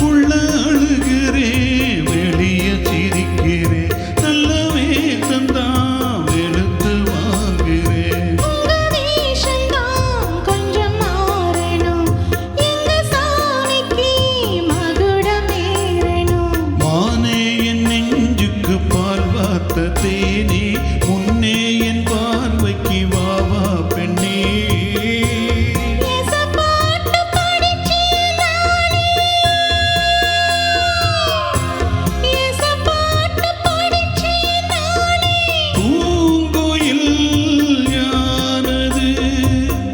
உள்ள அழுகிறேன் வெளிய சிரிக்கிறேன் நல்ல வேஷம்தான் வெளுத்து வாங்குறேன் உங்க வேஷம்தான் கொஞ்சம் மாறணும் எங்க சாமிக்கு மகுடம் ஏறணும் மானே என் நெஞ்சுக்கு பால் வார்த்த தேனே முன்னே என் பார்வைக்கு வாவா பெண்ணே எசப்பாட்டு படிச்சே நானே எசப்பாட்டு படிச்சே நானே பூங்கோயில் யானது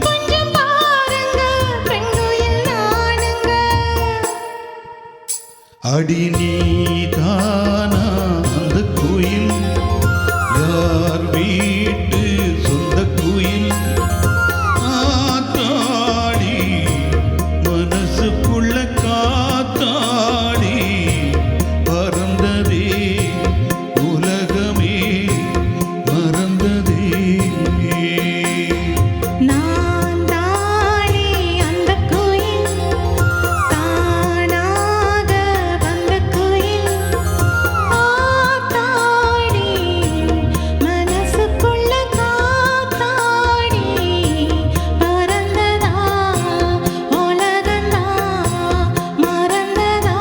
கொஞ்சம் பாருங்க பெண்குயில் நானுங்க அடி நீதானா அந்த கோயில் யார் வீட்டு சொந்த கோயில் ஆத்தாடி மனசுக்குள்ள காத்தாடி பறந்ததே உலகமே மறந்ததே நான் தானே அந்த குயில் தானாக வந்த குயில் ஆத்தாடி மனசுக்குள்ள காத்தாடி பறந்ததா உலகந்தா மறந்ததா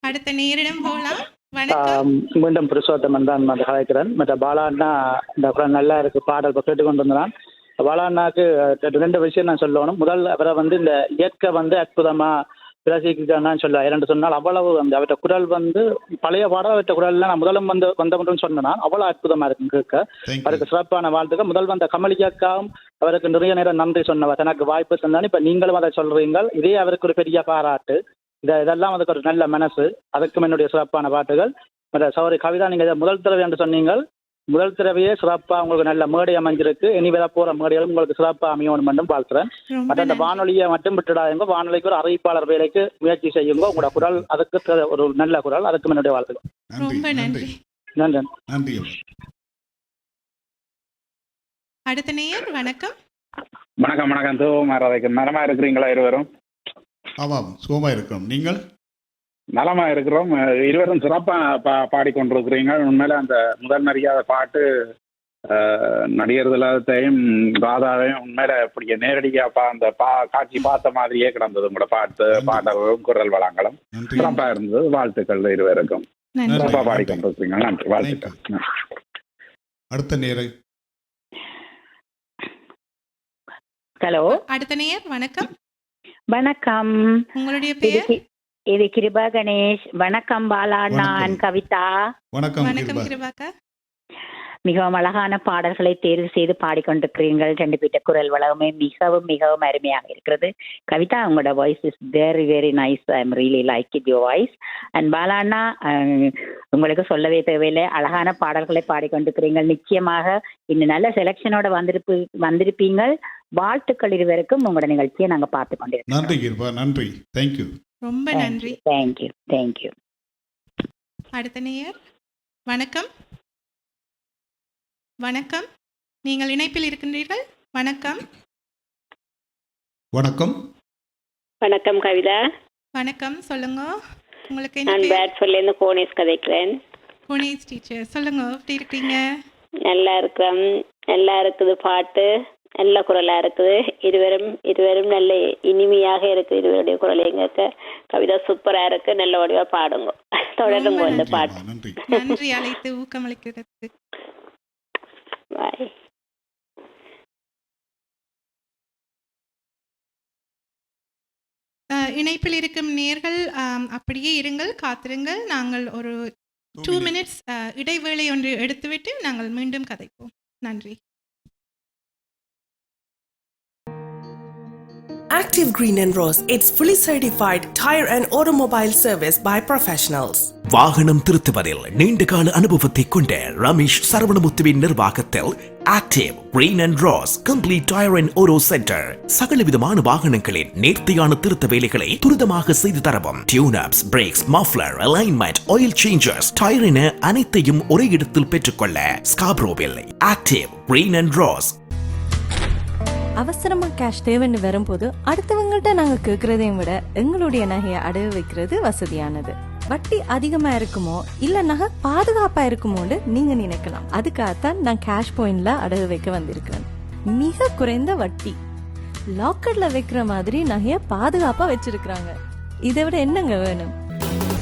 அடுத்த நேரிடம் போலாம் வணக்கம் மீண்டும் புருஷோத்தமன் தான் நான் கலைக்கிறேன் மற்ற பாலாண்ணா இந்த குரல் நல்லா இருக்கு பாடல் இப்போ கேட்டுக்கொண்டு வந்தான் பாலாண்ணாக்கு ரெண்டு விஷயம் நான் சொல்லணும். முதல் அவரை வந்து இந்த இயற்கை வந்து அற்புதமா பிரசிக்கிறான்னு சொல்லுவா இரண்டு சொன்னால் அவ்வளவு அந்த அவற்ற குரல் வந்து பழைய பாடல் அவற்ற குரல்ல நான் முதலும் வந்தவன் சொன்னேன் அவ்வளவு அற்புதமா இருக்கு கேட்க. அவருக்கு சிறப்பான வாழ்த்துக்கள். முதல் வந்த கமலிக்காவும் அவருக்கு நிறைய நேரம் நன்றி சொன்னவர் எனக்கு வாய்ப்பு தந்தானே. இப்ப நீங்களும் அதை சொல்றீங்க, இதே அவருக்கு ஒரு பெரிய பாராட்டு. இதெல்லாம் அதுக்கு ஒரு நல்ல மனசு, அதுக்கும் என்னுடைய சிறப்பான பாட்டுகள். சௌரி கவிதா, நீங்க இதை முதல் தடவை என்று சொன்னீங்க, முதல் தடவையே சிறப்பா உங்களுக்கு நல்ல மேடை அமைஞ்சிருக்கு. இனி வேற போற மேடைகளும் உங்களுக்கு சிறப்பா அமையணும் மட்டும் வாழ்த்துறேன். மற்ற அந்த வானொலியை மட்டும் விட்டுடாதுங்க, வானொலிக்கு ஒரு அறிவிப்பாளர் வேலைக்கு முயற்சி செய்யுங்க. உங்களோட குரல் அதுக்கு ஒரு நல்ல குரல், அதுக்கும் என்னுடைய வாழ்த்துக்கள். ரொம்ப நன்றி. நன்றி நன்றி. அடுத்த நேயர் வணக்கம். வணக்கம் வணக்கம். தூமாராதைக்கு நலமா இருக்கிறீங்களா இருவரும்? ஆமாம், சுகமா இருக்கிறோம். நீங்கள்? நலமா இருக்கிறோம். இருவரும் சிறப்பாக பாடிக்கொண்டிருக்கிறீங்க. உண்மையில அந்த முதல் மரியாத பாட்டு நடிகர் திலகத்தையும் ராதாவையும் உண்மையில இப்படி நேரடியாக அந்த காட்சி பார்த்த மாதிரியே கிடந்தது. உங்களோட பாடல்களும் குரல் வளங்களும் சிறப்பா இருந்தது. வாழ்த்துக்கள் இருவருக்கும். சிறப்பாக பாடிக்கொண்டிருக்கிறீங்க. நன்றி, வாழ்த்துக்கள். அடுத்த நேரை. ஹலோ, அடுத்த நேயர் வணக்கம். வணக்கம். உங்களுடைய பேர்? இது கிருபா கணேஷ். வணக்கம் பாலா, நான் கவிதா. வணக்கம் கிருபாக்கா. மிகவும் அழகான பாடல்களை தேர்வு செய்து பாடிக்கொண்டிருக்கிறீர்கள். ரெண்டு பேட்ட குரல் வளமே மிகவும் மிகவும் அருமையாக இருக்கிறது. கவிதா, உங்களோட voice is very very nice. I am really like it your voice. And பாலாண்ணா, உங்களுக்கு சொல்லவே தேவையில்லை, அழகான பாடல்களை பாடிக்கொண்டிருக்கிறீர்கள். நிச்சயமாக இன்னும் நல்ல செலக்ஷனோட வந்திருப்பீங்க. வாழ்த்துக்கள் இருவருக்கும். உங்களோட நிகழ்ச்சியை நாங்க பார்த்து கொண்டிருக்கோம். நன்றி கிருபா, நன்றி. தேங்க்யூ. ரொம்ப நன்றி. Thank you thank you. அடுத்த நேயர் வணக்கம். வணக்கம், நீங்கள் இணைப்பில் இருக்கின்றீர்கள். வணக்கம். வணக்கம். வணக்கம் கவிதா. வணக்கம், சொல்லுங்க. உங்களுக்கு நான் பேட்ஃபோர்ட்லேருந்து கோனேஸ் கதைக்கிறேன். கோனேஸ் டீச்சர், சொல்லுங்க, எப்படி இருக்கீங்க? நல்லா இருக்கிறோம். நல்லா இருக்குது பாட்டு. நல்ல குரலா இருக்குது. இருவரும் நல்ல இனிமையாக இருக்கு. இருவருடைய குரல் எங்க கவிதா சூப்பரா இருக்கு. நல்ல வடிவா பாடுங்க, தொடருங்க இந்த பாட்டு. நன்றி அழைத்து ஊக்கமளிக்கிறதுக்கு. பாய். இணைப்பில் இருக்கும் நேர்கள் அப்படியே இருங்கள், காத்திருங்கள். நாங்கள் ஒரு 2 minutes இடைவேளை ஒன்று எடுத்துவிட்டு நாங்கள் மீண்டும் கதைப்போம். நன்றி. Active Green and Rose, it's fully certified tire and automobile service by professionals. வாகனம் திருத்துவதில் நீண்டகால அனுபவத்தை கொண்ட ரமேஷ் சரவணமுத்துவின் நிர்வாகத்தில் active green and rose complete tyre and auto centre சகலவிதமான வாகனங்களின் நேர்த்தியான திருத்த வேலைகளை துரிதமாக செய்து தரவும். Tune ups, brakes, muffler, alignment, oil changers, tyre என அனைத்தையும் ஒரே இடத்தில் பெற்றுக்கொள்ள ஸ்காப்ரோவில் ஆக்டிவ் கிரீன் அண்ட் ரோஸ். அவசரமா கேஷ் தேவைன்னு வரும்போது அடுத்தவங்கள்ட்ட நாங்க கேட்கறதையும் விட எங்களுடைய நகையை அடகு வைக்கிறது வசதியானது. வட்டி அதிகமா இருக்குமோ இல்ல நகை பாதுகாப்பா இருக்குமோன்னு நீங்க நினைக்கலாம். அதுக்காகத்தான் நான் கேஷ் பாயிண்ட்ல அடகு வைக்க வந்திருக்கிறேன். மிக குறைந்த வட்டி, லாக்கர்ல வைக்கிற மாதிரி நகைய பாதுகாப்பா வச்சிருக்காங்க. இதை விட என்னங்க வேணும்?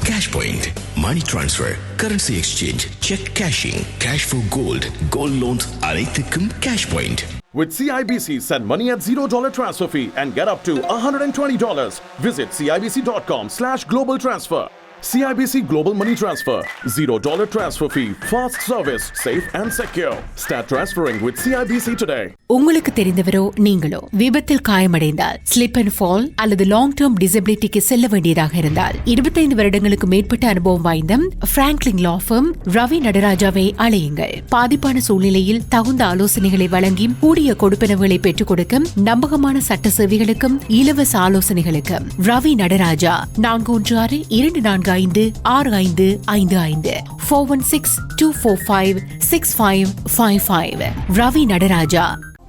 Cash Point, money transfer, currency exchange, check cashing, cash for gold, gold loans அனைத்துக்கும் Cash Point. With CIBC, send money at $0 transfer fee and get up to $120. Visit CIBC.com/global transfer. CIBC Global Money Transfer. $0 transfer fee. Fast service. Safe and secure. Start transferring with CIBC today. உங்களுக்கு தெரிந்தவரோ நீங்களோ விபத்தில் காயமடைந்தால், slip and fall அல்லது long term டிசபிலிட்டிக்கு செல்ல வேண்டியதாக இருந்தால் 25 வருடங்களுக்கு மேற்பட்ட அனுபவம் வாய்ந்த பிராங்க்லின் லா ஃபர்ம் ரவி நடராஜாவை அழையுங்கள். பாதிப்பான சூழ்நிலையில் தகுந்த ஆலோசனைகளை வழங்கி கூடிய கொடுப்பனவுகளை பெற்றுக் கொடுக்கும் நம்பகமான சட்ட சேவைகளுக்கும் இலவச ஆலோசனைகளுக்கும் ரவி நடராஜா 416-245-6555 416-245-6555. ரவி நடராஜா.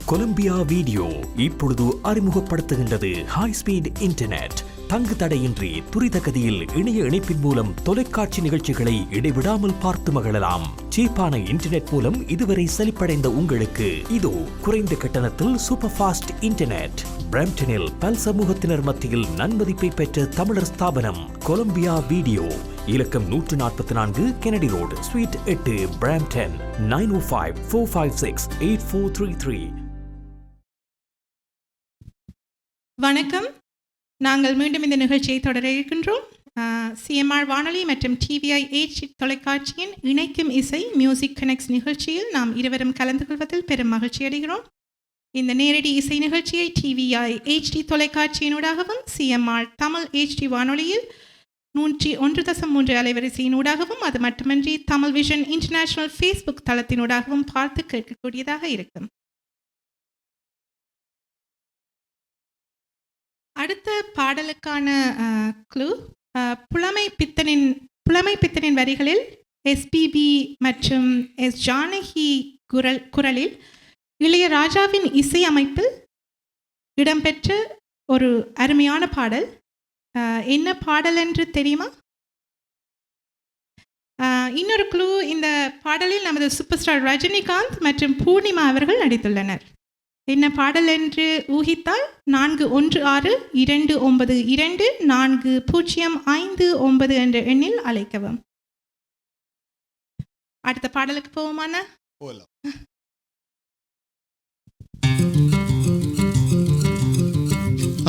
கொலம்பியா வீடியோ இப்பொழுது அறிமுகப்படுத்துகின்றது ஹை ஸ்பீட் இன்டர்நெட். தங்கு தடையின்றி துரித கதியில் இணைய இணைப்பின் மூலம் தொலைக்காட்சி நிகழ்ச்சிகளை இடைவிடாமல் பார்த்து மகிழலாம். சீப்பான இன்டர்நெட் மூலம் இதுவரை செழிப்படைந்த உங்களுக்கு இதோ குறைந்த கட்டணத்தில் சூப்பர் ஃபாஸ்ட் இன்டர்நெட். பிரம்டனில் பல் சமூகத்தினர் மத்தியில் நன்மதிப்பை பெற்ற தமிழர் ஸ்தாபனம் கொலம்பியா வீடியோ. இலக்கம் 144 கெனடி ரோடு, ஸ்வீட் 8, பிரம்டன். 905-456-8433. வணக்கம். நாங்கள் மீண்டும் இந்த நிகழ்ச்சியை தொடர இருக்கின்றோம். சிஎம்ஆர் வானொலி மற்றும் டிவிஐ HD தொலைக்காட்சியின் இணைக்கும் இசை மியூசிக் கனெக்ட்ஸ் நிகழ்ச்சியில் நாம் இருவரும் கலந்து கொள்வதில் பெரும் மகிழ்ச்சி அடைகிறோம். இந்த நேரடி இசை நிகழ்ச்சியை டிவிஐ HD தொலைக்காட்சியினூடாகவும் சிஎம்ஆர் தமிழ் HD வானொலியில் 101.3 அலைவரிசையினூடாகவும் அது மட்டுமின்றி தமிழ் விஷன் இன்டர்நேஷனல் ஃபேஸ்புக் தளத்தினூடாகவும் பார்த்து கேட்கக்கூடியதாக இருக்கும். அடுத்த பாடலுக்கான க்ளூ புலமை பித்தனின் வரிகளில் எஸ்பிபி மற்றும் எஸ் ஜானகி குரலில் இளையராஜாவின் இசை அமைப்பில் இடம்பெற்ற ஒரு அருமையான பாடல். என்ன பாடல் என்று தெரியுமா? இன்னொரு க்ளூ, இந்த பாடலில் நமது சூப்பர் ஸ்டார் ரஜினிகாந்த் மற்றும் பூர்ணிமா அவர்கள் நடித்துள்ளனர். என்ன பாடல் என்று ஊகித்தால் 4162294059 என்ற எண்ணில் அழைக்கவும். அடுத்த பாடலுக்கு போவோமான?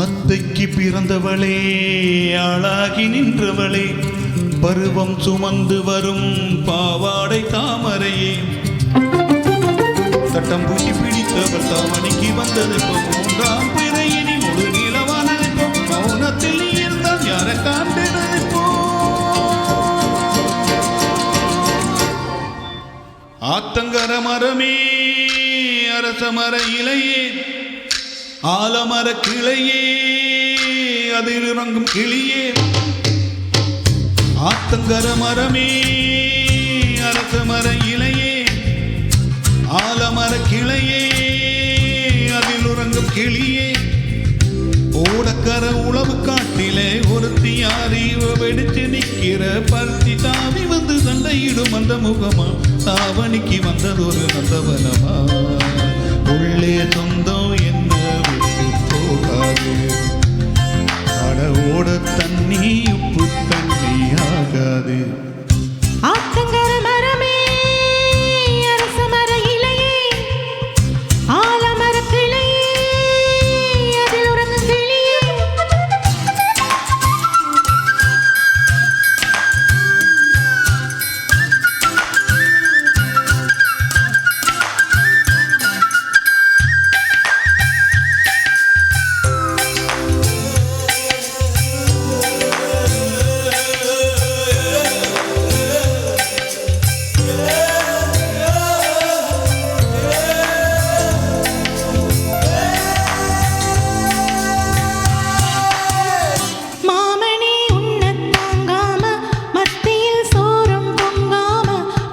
அத்தைக்கு பிறந்தவளே, ஆளாகி நின்றவளே, பருவம் சுமந்து வரும் பாவாடை தாமரையே, சட்டம் பூசி பிடித்தவர் தாமணிக்கு வந்தது மூன்றாம் பிறையினி முழு நீளவானது மௌனத்தில் இருந்தால் யாரை காண்பது போ. ஆத்தங்கர மரமே, அரச மர இலையே, ஆலமர கிளையே, அதில் இறங்கும் கிளியே. ஆத்தங்கர மரமே, அரச மர இலையே, ஆலமர கிளையே, அதில் உறங்கும் கிளியே. ஓடக்கர உளவு காட்டிலே ஒருத்தியாரி வெடிச்சு நிற்கிற பருத்தி தாவி வந்து சண்டையிடும் அந்த முகமா, தாவணிக்கு வந்ததொரு நந்தவனமா. உள்ளே சொந்தம் ஓட தண்ணி உப்பு தண்ணி ஆகாது. ஆத்தங்கர மரமே அரச மர இலையே ஆலமர கிளையே அதில் உறங்கும் கிளியே. மாமணி உண்ணத் தாங்காம மத்தியில் சோறும் பொங்காம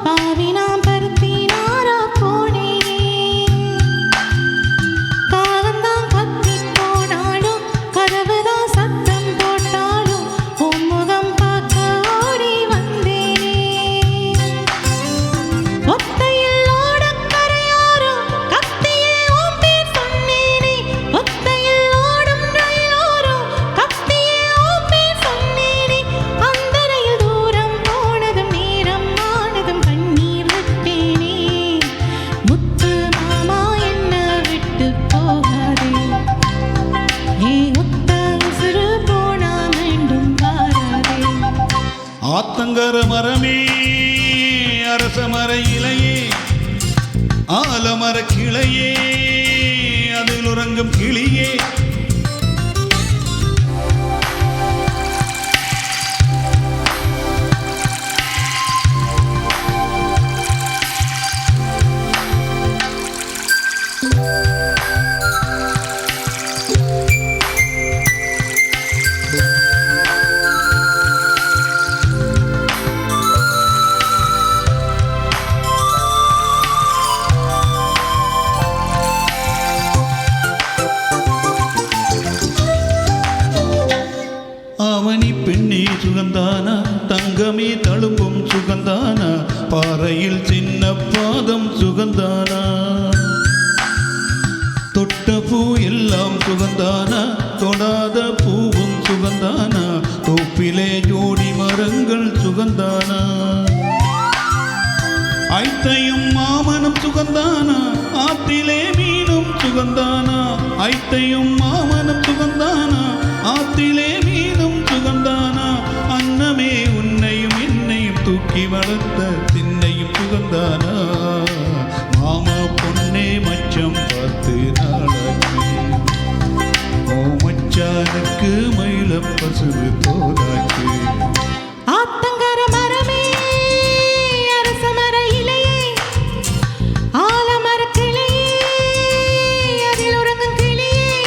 பாவினாம் பருத்தி நாரா போனேனே. காகந்தான் கத்தி போனாலும் கதவுதான் சத்தம் போட்டாலும் உன் முகம் பார்க்க ஓடி வந்தேனே. ஒத்தையில் ஓடக் கரையோரம் கத்தியே உன் பேர் சொன்னேனே. ஒத்தையில் ஓடும் ரயிலோரம் கத்தியே உன் பேர் சொன்னேனே. அந்தரையில் தூரம் போனதும் நேரம் ஆனதும் கண்ணீர் விட்டேனே. முத்து மாமா என்ன விட்டு போகாதே. ஏ ஒத்த உசுறு போனா மீண்டும் வாராதே. ஆத்தங்கர மரமே அரச மர இலையே ஆலமர கிளையே அதில் உறங்கும் கிளியே. அவனி பெண்ணே சுகந்தானா தங்கமே தழும்பும் சுகந்தானா பாறையில் சின்ன பாதம் சுகந்தானா தொட்ட பூ எல்லாம் சுகந்தானா தொடாத பூவும் சுகந்தானா தோப்பிலே ஜோடி மரங்கள் சுகந்தானா ஐத்தையும் மாமனும் சுகந்தானா ஆத்திலே மீனும் சுகந்தானா ஐத்தையும் மாமனும் சுகந்தானா ஆத்திலே மீனும் சுகந்தானா அன்னமே உன்னையும் என்னையும் தூக்கி வளர்த்த திண்ணையும் சுகந்தானா மாமா பொன்னே மச்சம் பார்த்து நாளாச்சு ஓ மச்சானுக்கு மயில பசுவு தோதாச்சு. ஆத்தங்கர மரமே அரச மர இலையே ஆலமர கிளையே அதில் உறங்கும் கிளியே.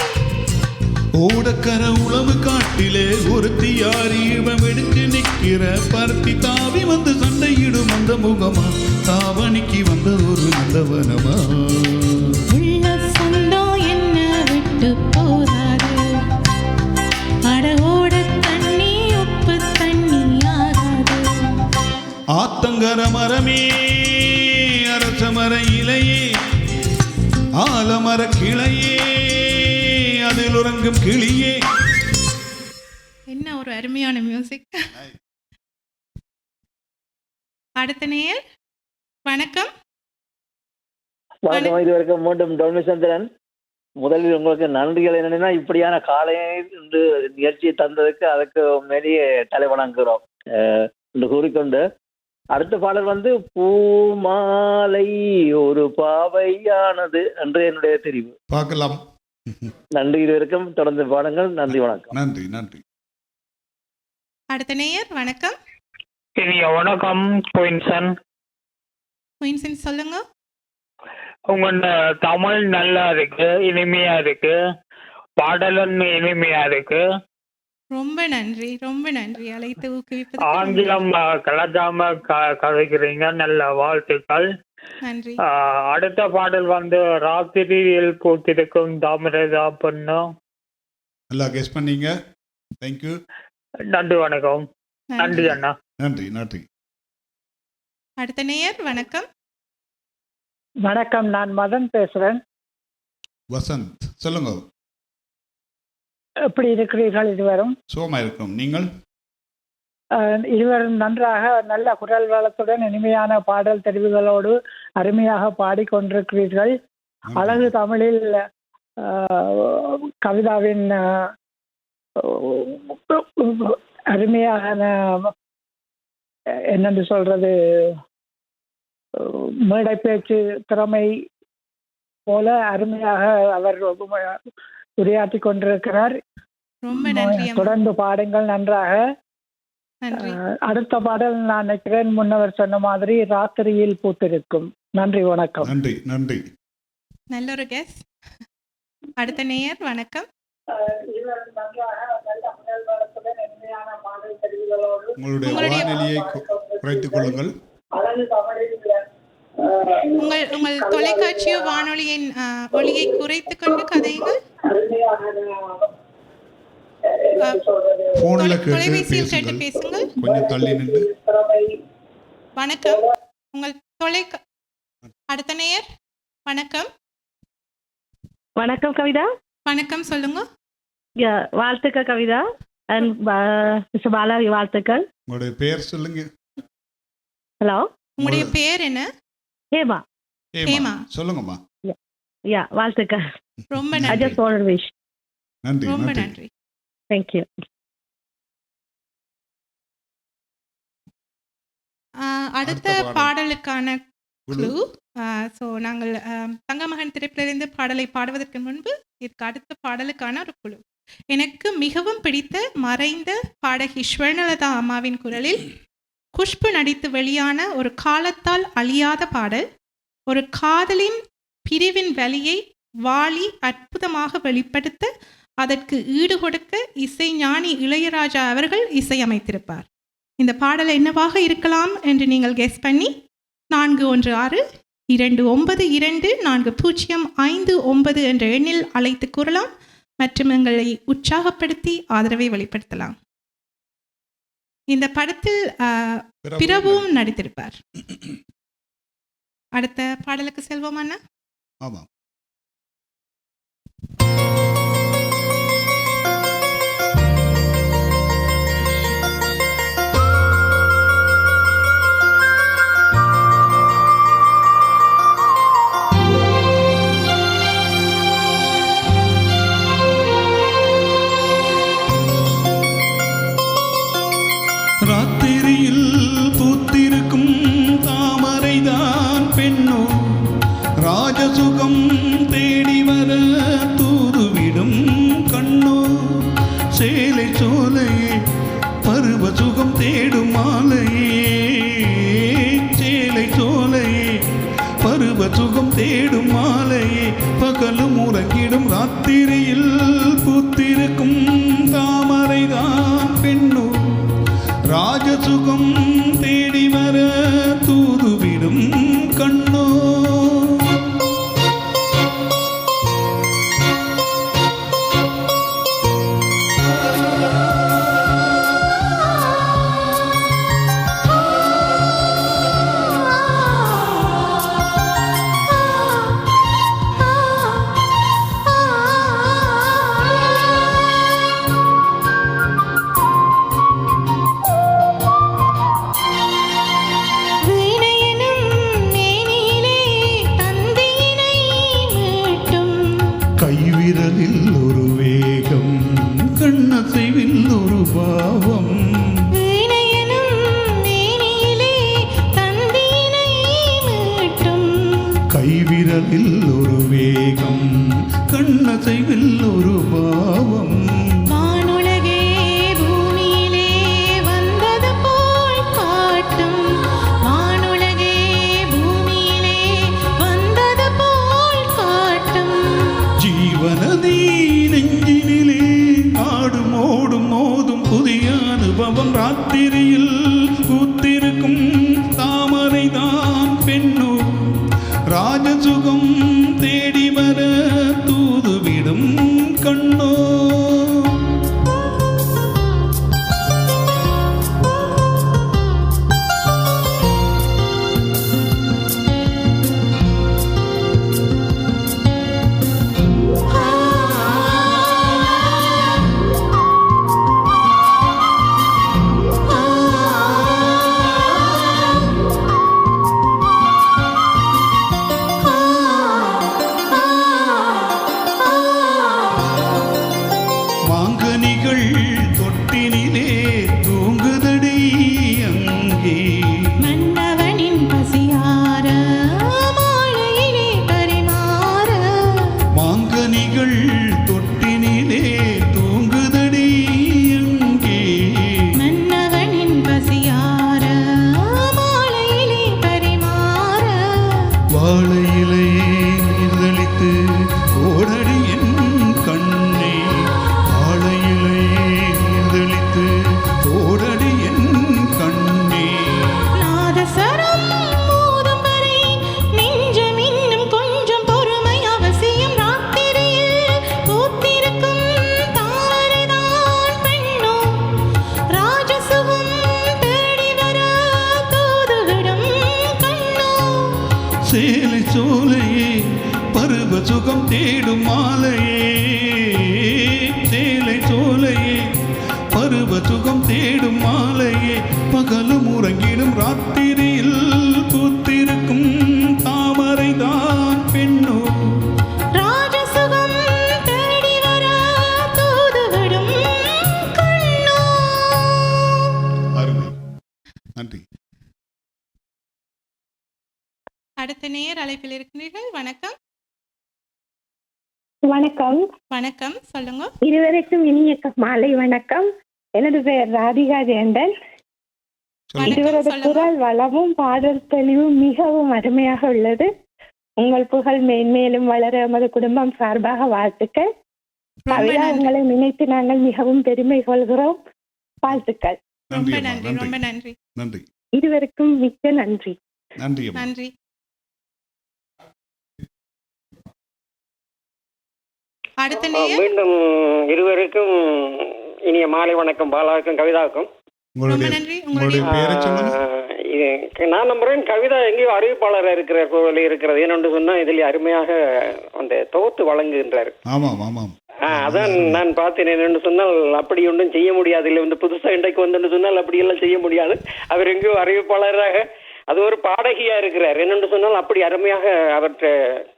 ஓடக்கர உளவு காட்டிலே ஒருத்தி யார் இவன் வெடிச்சு நிக்கிற பருத்தி தாவி வந்து சண்டையிடும் அந்த முகமா தாவணிக்கு வந்த ஒரு நல்லவனமா. உள்ள சொந்தம் என்ன விட்டு போகாது. அட ஓட தண்ணி உப்பு தண்ணி ஆகாது. ஆத்தங்கர மரமே அரச மர இலையே ஆலமர கிளையே அதில் உறங்கும் கிளியே. என்ன ஒரு அருமையான மியூசிக். அடுத்த நேயர் வணக்கம். வணக்கம். இது வரைக்கும் மீண்டும் டொமிசந்திரன். முதலில் உங்களுக்கு நன்றிகள் என்னன்னா இப்படியான காலை இன்று நிகழ்ச்சியை தந்ததுக்கு அதுக்கு உண்மையிலேயே தலை வணங்குகிறோம் என்று கூறிக்கொண்டு அடுத்த பாடல் வந்து பூமாலை ஒரு பாவையானது என்று என்னுடைய தெரிவு. பார்க்கலாம். நன்றி. இது வரைக்கும் தொடர்ந்து பாடங்கள். நன்றி, வணக்கம். நன்றி நன்றி. அடுத்த நேயர் வணக்கம். வணக்கம் குயின்சன். குயின்சன் சொல்லுங்க. உங்க தமிழ் நல்லா இருக்கு, இனிமையா இருக்கு, பாடலும் இனிமையா இருக்கு. ரொம்ப நன்றி, ரொம்ப நன்றி அழைத்து ஊக்குவிப்பது. ஆங்கிலம் கலக்காம கதைக்கிறீங்க, நல்ல வாழ்த்துக்கள். நன்றி. அடுத்த பாடல் வந்து ராத்திரியில் பூத்திருக்கும் தாமரைதா பொண்ணு. நல்லா கெஸ் பண்ணீங்க. தேங்க்யூ. நன்றி, வணக்கம். நன்றி அண்ணா. நன்றி நன்றி. அடுத்த நேயர் வணக்கம். வணக்கம், நான் மதன் பேசுறேன். வசந்த் சொல்லுங்க. எப்படி இருக்கிறீர்கள் இருவரும்? சுகமா இருக்கும். நீங்கள்? இருவரும் நன்றாக நல்ல குரல் வளத்துடன் இனிமையான பாடல் தெரிவுகளோடு அருமையாக பாடிக்கொண்டிருக்கிறீர்கள். அழகு தமிழில் கவிதாவின் அருமையான என்னென்று சொல்றது மேடை பேச்சு திறமை போல அருமையாக அவர் உரையாற்றி கொண்டிருக்கிறார். தொடர்ந்து பாடுங்கள் நன்றாக. அடுத்த பாடல் நான் நினைக்கிறேன் முன்னவர் சொன்ன மாதிரி ராத்திரியில் பூத்திருக்கும். நன்றி, வணக்கம். நன்றி நன்றி. நல்ல ஒரு கெஸ். அடுத்த நேயர் வணக்கம். உங்களுடைய வானொலியை குறைத்துக் கொள்ளுங்கள். உங்கள் தொலைக்காட்சியோ வானொலியின் ஒலியை குறைத்துக் கொண்டு கதைகள் தொலைபேசியில் கேட்டு பேசுங்கள். கொஞ்சம் தள்ளி நின்று. வணக்கம். உங்கள் அடுத்த நேயர் வணக்கம். வணக்கம் கவிதா. வணக்கம், சொல்லுங்க. வாழ்த்துக்கள் கவிதா. பாலா வாழ்த்துக்கள். உங்களுடைய பெயர் சொல்லுங்க. ஹலோ, உங்களுடைய பெயர் என்ன? ஹேமா. ஹேமா, சொல்லுங்கம்மா. யா, வாழ்த்துக்கள். ரொம்ப நன்றி. நன்றி. ரொம்ப நன்றி. Thank you. அடுத்த பாடலுக்கான குழு. ஸோ நாங்கள் தங்கமகன் திரைப்பிலிருந்து பாடலை பாடுவதற்கு முன்பு இதுக்கு அடுத்த பாடலுக்கான ஒரு குழு. எனக்கு மிகவும் பிடித்த மறைந்த பாடகி ஸ்வர்ணலதா அம்மாவின் குரலில் குஷ்பு நடித்து வெளியான ஒரு காலத்தால் அழியாத பாடல். ஒரு காதலின் பிரிவின் வலியை வாலி அற்புதமாக வெளிப்படுத்த அதற்கு ஈடு கொடுக்க இசைஞானி இளையராஜா அவர்கள் இசையமைத்திருப்பார். இந்த பாடல் என்னவாக இருக்கலாம் என்று நீங்கள் கெஸ் பண்ணி 4162924059 என்ற எண்ணில் அழைத்து கூறலாம் மற்றும் எங்களை உற்சாகப்படுத்தி ஆதரவை வெளிப்படுத்தலாம். இந்த படத்தில் பிரபுவும் நடித்திருப்பார். அடுத்த பாடலுக்கு செல்வோமா? ஆமாம். ராத்திரியில் பூத்திருக்கும் தாமரைதான் பெண்ணோ, ராஜசுகம் தேடி வர தூதுவிடும் கண்ணோ, சேலை சோலையே பருவ சுகம் தேடும் மாலையே, சேலை சோலையே பருவ சுகம் தேடும் மாலையே, பகலும் உறங்கிடும் ராத்திரியில் பூத்திருக்கும் தாமரைதான் பெண்ணோ, ராஜசுகம் தேடி வர தூதுவிடும் கண்ணோ. கைவிரலில் ஒரு வேகம், கண்ணசைவில் ஒரு பாவம், கைவிரலில் ஒரு வேகம், கண்ணசைவில் ஒரு பாவம், ஜீவனதி நெஞ்சினிலே ஆடும் ஓடும் மோதும் புதிய அனுபவம். ராத்திரியில் பூத்திருக்கும் தாமரைதான் பெண்ணோ, ராஜசுகம் தேடி வர தூதுவிடும் கண்ணோ. சேலை சோலையே பருவ சுகம் தேடும் மாலையே சேலை சோலையே பருவ சுகம் தேடும் மாலையே பகலும் உறங்கிடும் ராத்திரியில் பூத்திருக்கும் தாமரை தான் பெண்ணோ ராஜசுகம் தேடி வர தூதுவிடும் கண்ணோ. அருமை, நன்றி. அடுத்த நேர் அழைப்பில் இருக்கிறீர்கள். வணக்கம். வணக்கம். வணக்கம், சொல்லுங்க. இருவருக்கும் இனிய மாலை வணக்கம். எனது பெயர் ராதிகா ஜெயந்தன். இருவரது குரல் வளமும் பாடல் தெளிவும் மிகவும் அருமையாக உள்ளது. உங்கள் புகழ் மேன்மேலும் வளர எமது குடும்பம் சார்பாக வாழ்த்துக்கள். கவிதா, உங்களை நினைத்து நாங்கள் மிகவும் பெருமை கொள்கிறோம். வாழ்த்துக்கள். ரொம்ப நன்றி, ரொம்ப நன்றி. நன்றி. இருவருக்கும் மிக்க நன்றி. நன்றி. நன்றி. அடுத்த நேர். மீண்டும் இருவருக்கும் இனிய மாலை வணக்கம். பாலாவுக்கும் கவிதாவுக்கும் ரொம்ப நன்றி. உங்களுடைய நான் நம்புறேன் கவிதா எங்கேயோ அறிவிப்பாளர் இருக்கிற கோவில இருக்கிறது. ஏனென்று சொன்னா இதில் அருமையாக அந்த தொகுத்து வழங்குகின்றார். ஆமாம் ஆமாம். அதான் நான் பார்த்தேன். என்னென்னு சொன்னால் அப்படி ஒன்றும் செய்ய முடியாது. இல்லை வந்து புதுசா இன்றைக்கு வந்து சொன்னால் அப்படி எல்லாம் செய்ய முடியாது. அவர் எங்கேயோ அறிவிப்பாளராக அது ஒரு பாடகியா இருக்கிறார். என்னென்று சொன்னால் அப்படி அருமையாக அவற்ற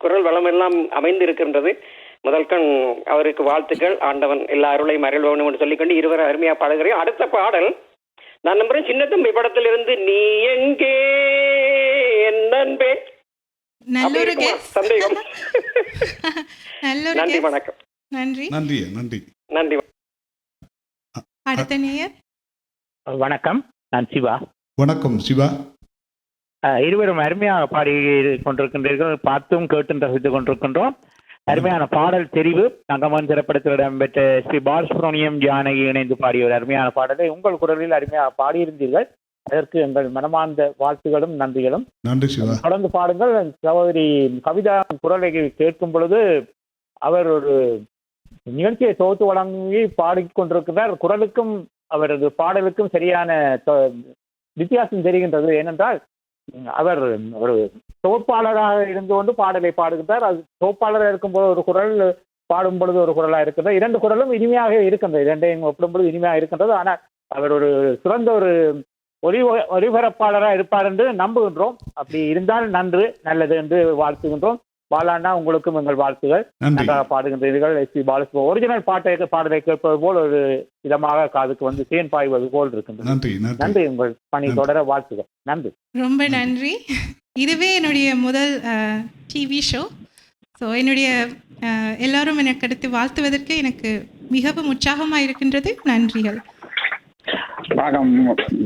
குரல் வளம் எல்லாம் அமைந்து இருக்கின்றது. முதல்கண் அவருக்கு வாழ்த்துக்கள். ஆண்டவன் எல்லா அருளையும் அருள் வேணும் என்று சொல்லிக்கொண்டு இருவரை அருமையா பாடுகிறேன். அடுத்த பாடல் நான் நம்புறேன் சின்னத்தம்பி படத்திலிருந்து நீ எங்கே என் நண்பே. சந்தேகம். நன்றி, வணக்கம். நன்றி. நன்றி. நன்றி. நன்றி. அடுத்த நேயர். வணக்கம், நான் சிவா. வணக்கம் சிவா. இருவரும் அருமையாக பாடி கொண்டிருக்கின்றீர்கள். பார்த்தும் கேட்டும் ரசித்துக் கொண்டிருக்கின்றோம். அருமையான பாடல் தெரிவு. தங்கமன் திரைப்படத்தில் இடம்பெற்ற ஸ்ரீ பாலசுப்ரமணியம் ஜானகி இணைந்து பாடிய ஒரு அருமையான பாடலை உங்கள் குரலில் அருமையாக பாடியிருந்தீர்கள். அதற்கு எங்கள் மனமார்ந்த வாழ்த்துகளும் நன்றிகளும். நன்றி சிவா. தொடர்ந்து பாடுங்கள். சகோதரி கவிதா குரலை கேட்கும் பொழுது அவர் ஒரு நிகழ்ச்சியை தொகுத்து வழங்கி பாடிக்கொண்டிருக்கிறார். குரலுக்கும் அவரது பாடலுக்கும் சரியான வித்தியாசம் தெரிகின்றது. ஏனென்றால் அவர் ஒரு தொகுப்பாளராக இருந்து கொண்டு பாடலை பாடுகின்றார். அது தொகுப்பாளராக இருக்கும்போது ஒரு குரல், பாடும் பொழுது ஒரு குரலாக இருக்கின்றது. இரண்டு குரலும் இனிமையாக இருக்கின்றது. இரண்டையும் ஒப்பிடும்பொழுது இனிமையாக இருக்கின்றது. ஆனால் அவர் ஒரு சிறந்த ஒரு ஒலிபரப்பாளராக இருப்பார் என்று நம்புகின்றோம். அப்படி இருந்தால் நன்று, நல்லது என்று வாழ்த்துகின்றோம். பாலாண்ணா, உங்களுக்கும் எங்கள் வாழ்த்துகள். நன்றாக பாடுகின்றீர்கள். எஸ்பி பாலசுப்ரமணியம் ஒரிஜினல் பாடலை கேட்பது போல் ஒரு விதமாக காதுக்கு வந்து தேன் பாய்வது போல் இருக்கின்றது. நன்றி. உங்கள் பணி தொடர வாழ்த்துகள். நன்றி. ரொம்ப நன்றி. இதுவே என்னுடைய முதல் டிவி ஷோ. ஸோ என்னுடைய எல்லாரும் எனக்கு அடுத்து வாழ்த்துவதற்கு எனக்கு மிகவும் உற்சாகமாக இருக்கின்றது. நன்றிகள். வணக்கம்,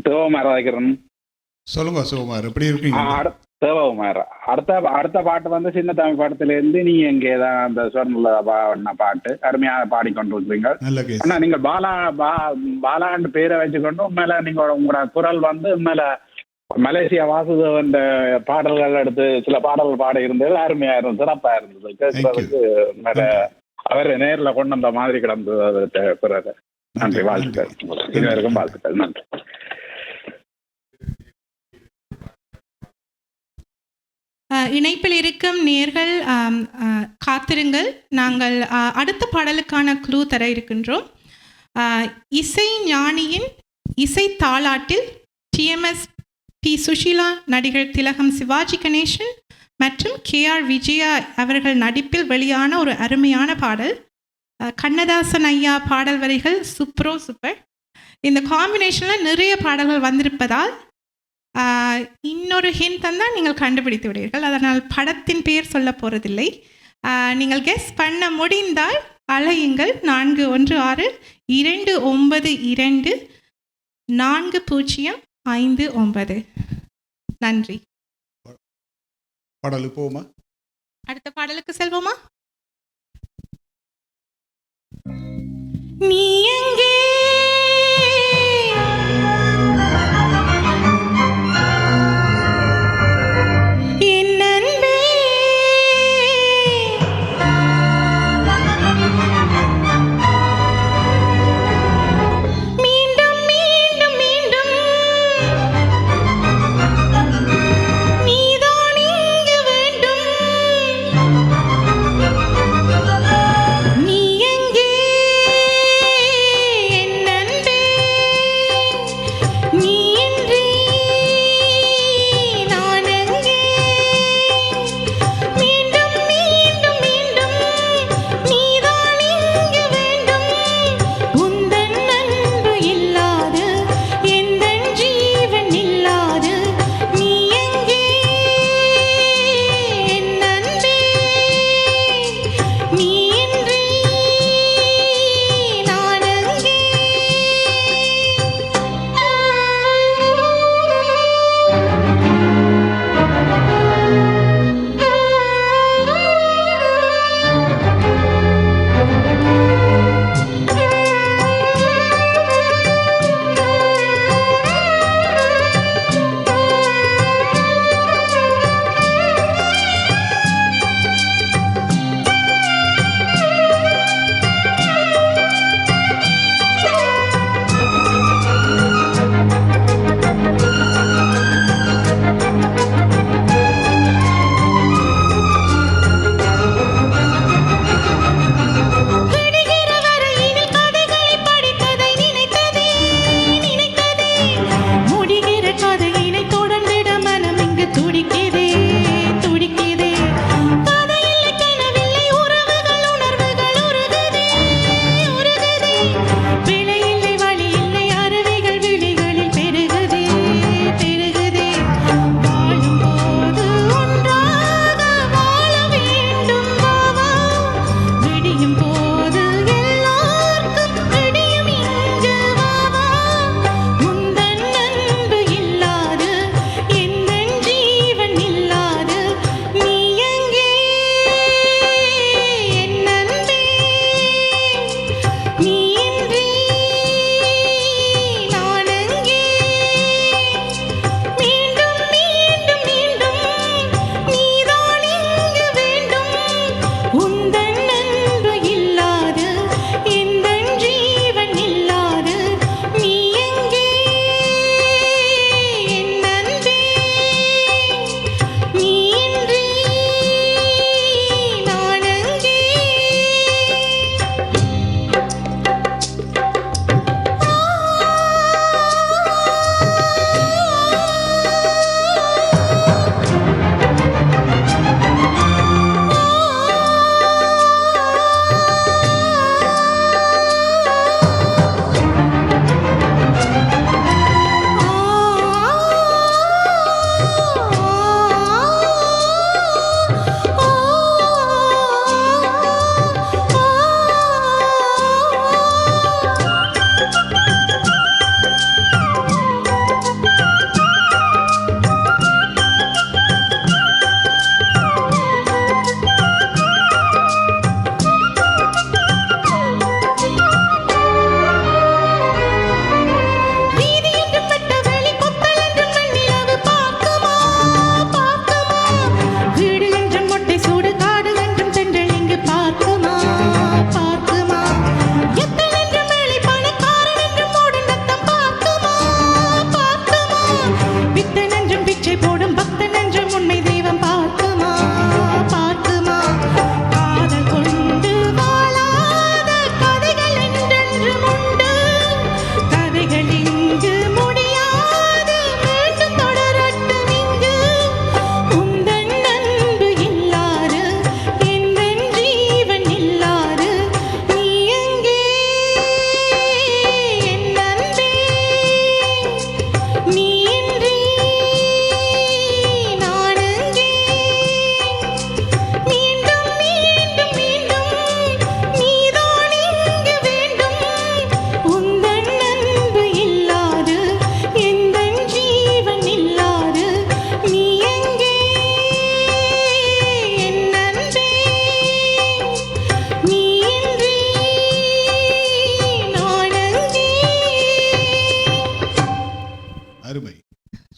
தேவகுமார் வைக்கிறேன். சொல்லுங்க சிவகுமார், எப்படி இருக்கீங்க? தேவகுமார். அடுத்த பாட்டு வந்து சின்ன தமிழ் பாடத்திலிருந்து நீ எங்கே தான் அந்த சொன்ன பாட்டு அருமையாக பாடிக்கொண்டிருக்கிறீங்க. ஆனா நீங்க பாலாண்டு பேரை வச்சுக்கொண்டு உண்மையில நீங்க உங்களோட குரல் வந்து உண்மையில மலேசியா வாசுதேவன் பாடல்கள் எடுத்து சில பாடல்கள் பாட இருந்தது. அருமையா இருந்தது, சிறப்பா இருந்தது. கேட்கறதுக்கு அவர் நேரில் கொண்டு வந்த மாதிரி கிடந்தது குரல். நன்றி, வாழ்த்துக்கள். இதுவரைக்கும் வாழ்த்துக்கள். நன்றி. இணைப்பில் இருக்கும் நேர்கள் காத்திருங்கள். நாங்கள் அடுத்த பாடலுக்கான க்ளூ தர இருக்கின்றோம். இசை ஞானியின் இசை தாளாட்டில் TMS P. சுஷீலா, நடிகர் திலகம் சிவாஜி கணேசன் மற்றும் KR விஜயா அவர்கள் நடிப்பில் வெளியான ஒரு அருமையான பாடல். கண்ணதாசன் ஐயா பாடல் வரிகள் சூப்பர். இந்த காம்பினேஷனில் நிறைய பாடல்கள் வந்திருப்பதால் இன்னொரு ஹிண்ட் தந்தால் நீங்கள் கண்டுபிடித்து விடுவீர்கள். அதனால் படத்தின் பெயர் சொல்ல போகிறதில்லை. நீங்கள் கெஸ் பண்ண முடிந்தால் அழையுங்கள் 4162-4059. நன்றி. பாடலுக்கு போவோமா? அடுத்த பாடலுக்கு செல்வோமா? நீ எங்கே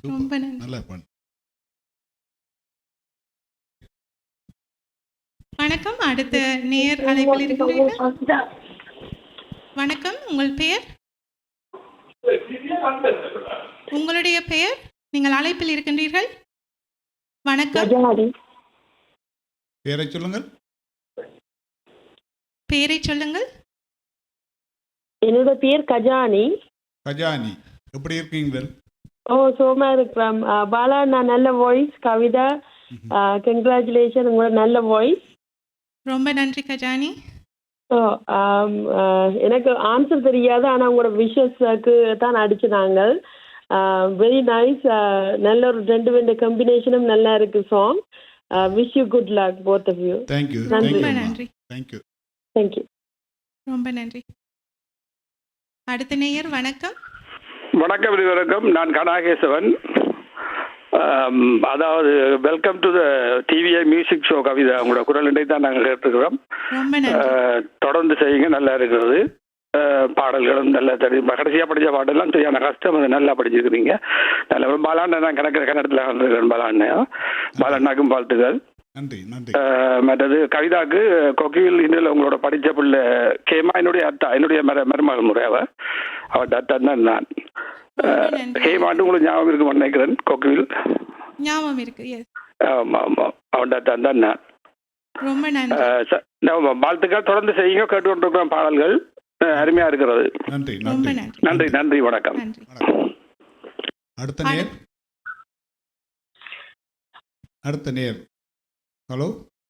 ரொம்ப நன்றி. நல்லா பண்ணு. வணக்கம். அடுத்த நேர் அழைப்பில் இருக்கின்றீர்கள். வணக்கம், உங்கள் பெயர்? உங்களுடைய பெயர்? நீங்கள் அழைப்பில் இருக்கின்றீர்கள். வணக்கம். பேரை சொல்லுங்கள். பெயரை சொல்லுங்கள். என்னோட பேர் கஜானி. கஜானி, எப்படி இருக்கீங்கள்? சோமா இருக்கிறேன். பாலா, நான் நல்ல வாய்ஸ். கவிதா, கங்க்ராச்சுலேஷன், உங்களோட நல்ல வாய்ஸ். ரொம்ப நன்றி கஜானி. எனக்கு ஆன்சர் தெரியாது, ஆனால் உங்களோட விஷஸ்க்கு தான் அடிச்சுனாங்க. Very nice. நல்ல ஒரு ரெண்டு காம்பினேஷனும் நல்லா இருக்கு song. Wish you good luck both of you. Thank you. ரொம்ப நன்றி. தேங்க்யூ. தேங்க்யூ. ரொம்ப நன்றி. அடுத்த நேயர். வணக்கம். வணக்கம். வணக்கம். நான் கனாகேசவன். அதாவது welcome to the TVI music show. Kavitha, உங்களோட குரல் தான் நாங்கள் கேட்டுக்கிறோம். தொடர்ந்து செய்யுங்க, நல்லா இருக்கிறது. பாடல்களும் நல்லா தெரியும். கடைசியாக படித்த பாடலாம் சரியான கஷ்டம், அது நல்லா படிச்சிருக்கிறீங்க. நல்ல பாலாண்ண நான் கன்னடத்தில் வந்திருக்கிறேன். பாலாண்ணாக்கும் வாழ்த்துக்கள். நன்றி. நன்றி. மற்றது கவிதாக்கு கொக்கியில் இந்தியில் உங்களோட படித்த பிள்ளை கேமா என்னுடைய அத்தா, என்னுடைய மருமகள் முறையாவ அவன் அத்தா தான் நான். ஹேமாண்டு உங்களுக்கு ஞாபகம் இருக்கு நினைக்கிறேன். கொக்கியில் ஞாபகம் இருக்கு. ஆமாம் ஆமாம், அவன் அத்தா தான் நான். ரொம்ப நன்றி. வாழ்த்துக்கள். தொடர்ந்து செய்யுங்க, கேட்டுக்கொண்டிருக்கிற பாடல்கள் அருமையா இருக்கிறது. நன்றி. நன்றி. நன்றி. வணக்கம். அடுத்த நேர். அடுத்த நேர். ஹலோ.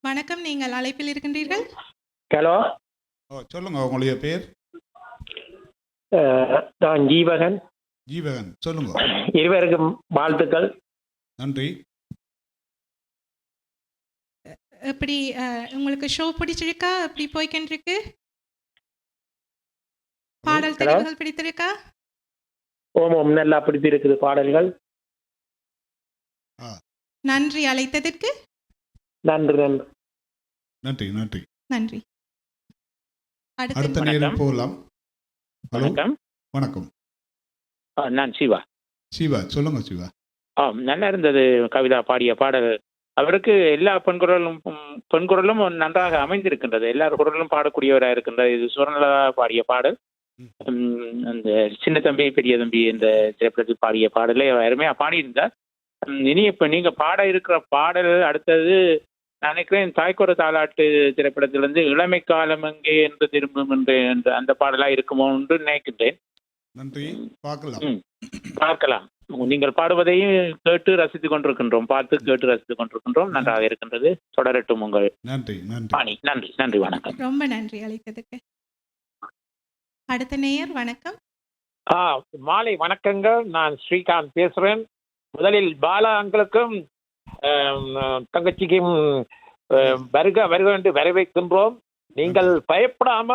வணக்கம், நீங்கள் அழைப்பில் இருக்கின்றீர்கள். ஹலோ. சொல்லுங்க, உங்களுடைய பேர்? நான் ஜீவகன். ஜீவகன், சொல்லுங்க. இருவருக்கும் வாழ்த்துக்கள். நன்றி. எப்படி உங்களுக்கு ஷோ பிடிச்சிருக்கா? எப்படி போய்கின்றிருக்கு? பாடல் தெரிவுகள் பிடித்திருக்கா? ஓம் நல்லா பிடித்திருக்குது பாடல்கள். நன்றி அழைத்ததற்கு. நன்றி. நன்றி. நன்றி. நன்றி. அடுத்த நேரம் போகலாம். வணக்கம். வணக்கம். நான் சிவா. சிவா, சொல்லுங்க சிவா. நல்லா இருந்தது கவிதா பாடிய பாடல். அவருக்கு எல்லா பெண்குரலும் நன்றாக அமைந்திருக்கின்றது. எல்லா குரலும் பாடக்கூடியவராக இருக்கின்றது. இது சுவர்ணலதா பாடிய பாடல். அந்த சின்ன தம்பி பெரிய தம்பி இந்த திரைப்படத்தில் பாடிய பாடலை அருமையா பாடியிருந்தார். இனி இப்ப நீங்க பாட இருக்கிற பாடல் அடுத்தது நான் நினைக்கிறேன் தாய்க்கொரு தாலாட்டு திரைப்படத்திலிருந்து இளமை காலம் எங்கே என்று திரும்பும் என்று அந்த பாடலா இருக்குமோ என்று நினைக்கின்றேன். நன்றி. பார்க்கலாம். நீங்கள் பாடுவதையும் கேட்டு ரசித்துக் கொண்டிருக்கின்றோம், பார்த்து கேட்டு ரசித்துக் கொண்டிருக்கின்றோம். நன்றாக இருக்கின்றது. தொடரட்டும் உங்கள் நன்றி. பாணி. நன்றி. நன்றி. வணக்கம். ரொம்ப நன்றி அழைத்ததுக்கு. அடுத்த நேயர். வணக்கம். மாலை வணக்கங்கள். நான் ஸ்ரீகாந்த் பேசுறேன். முதலில் பாலா அங்களுக்கும் தங்கச்சிக்கும் வருக என்று வரவேற்கின்றோம். நீங்கள் பயப்படாம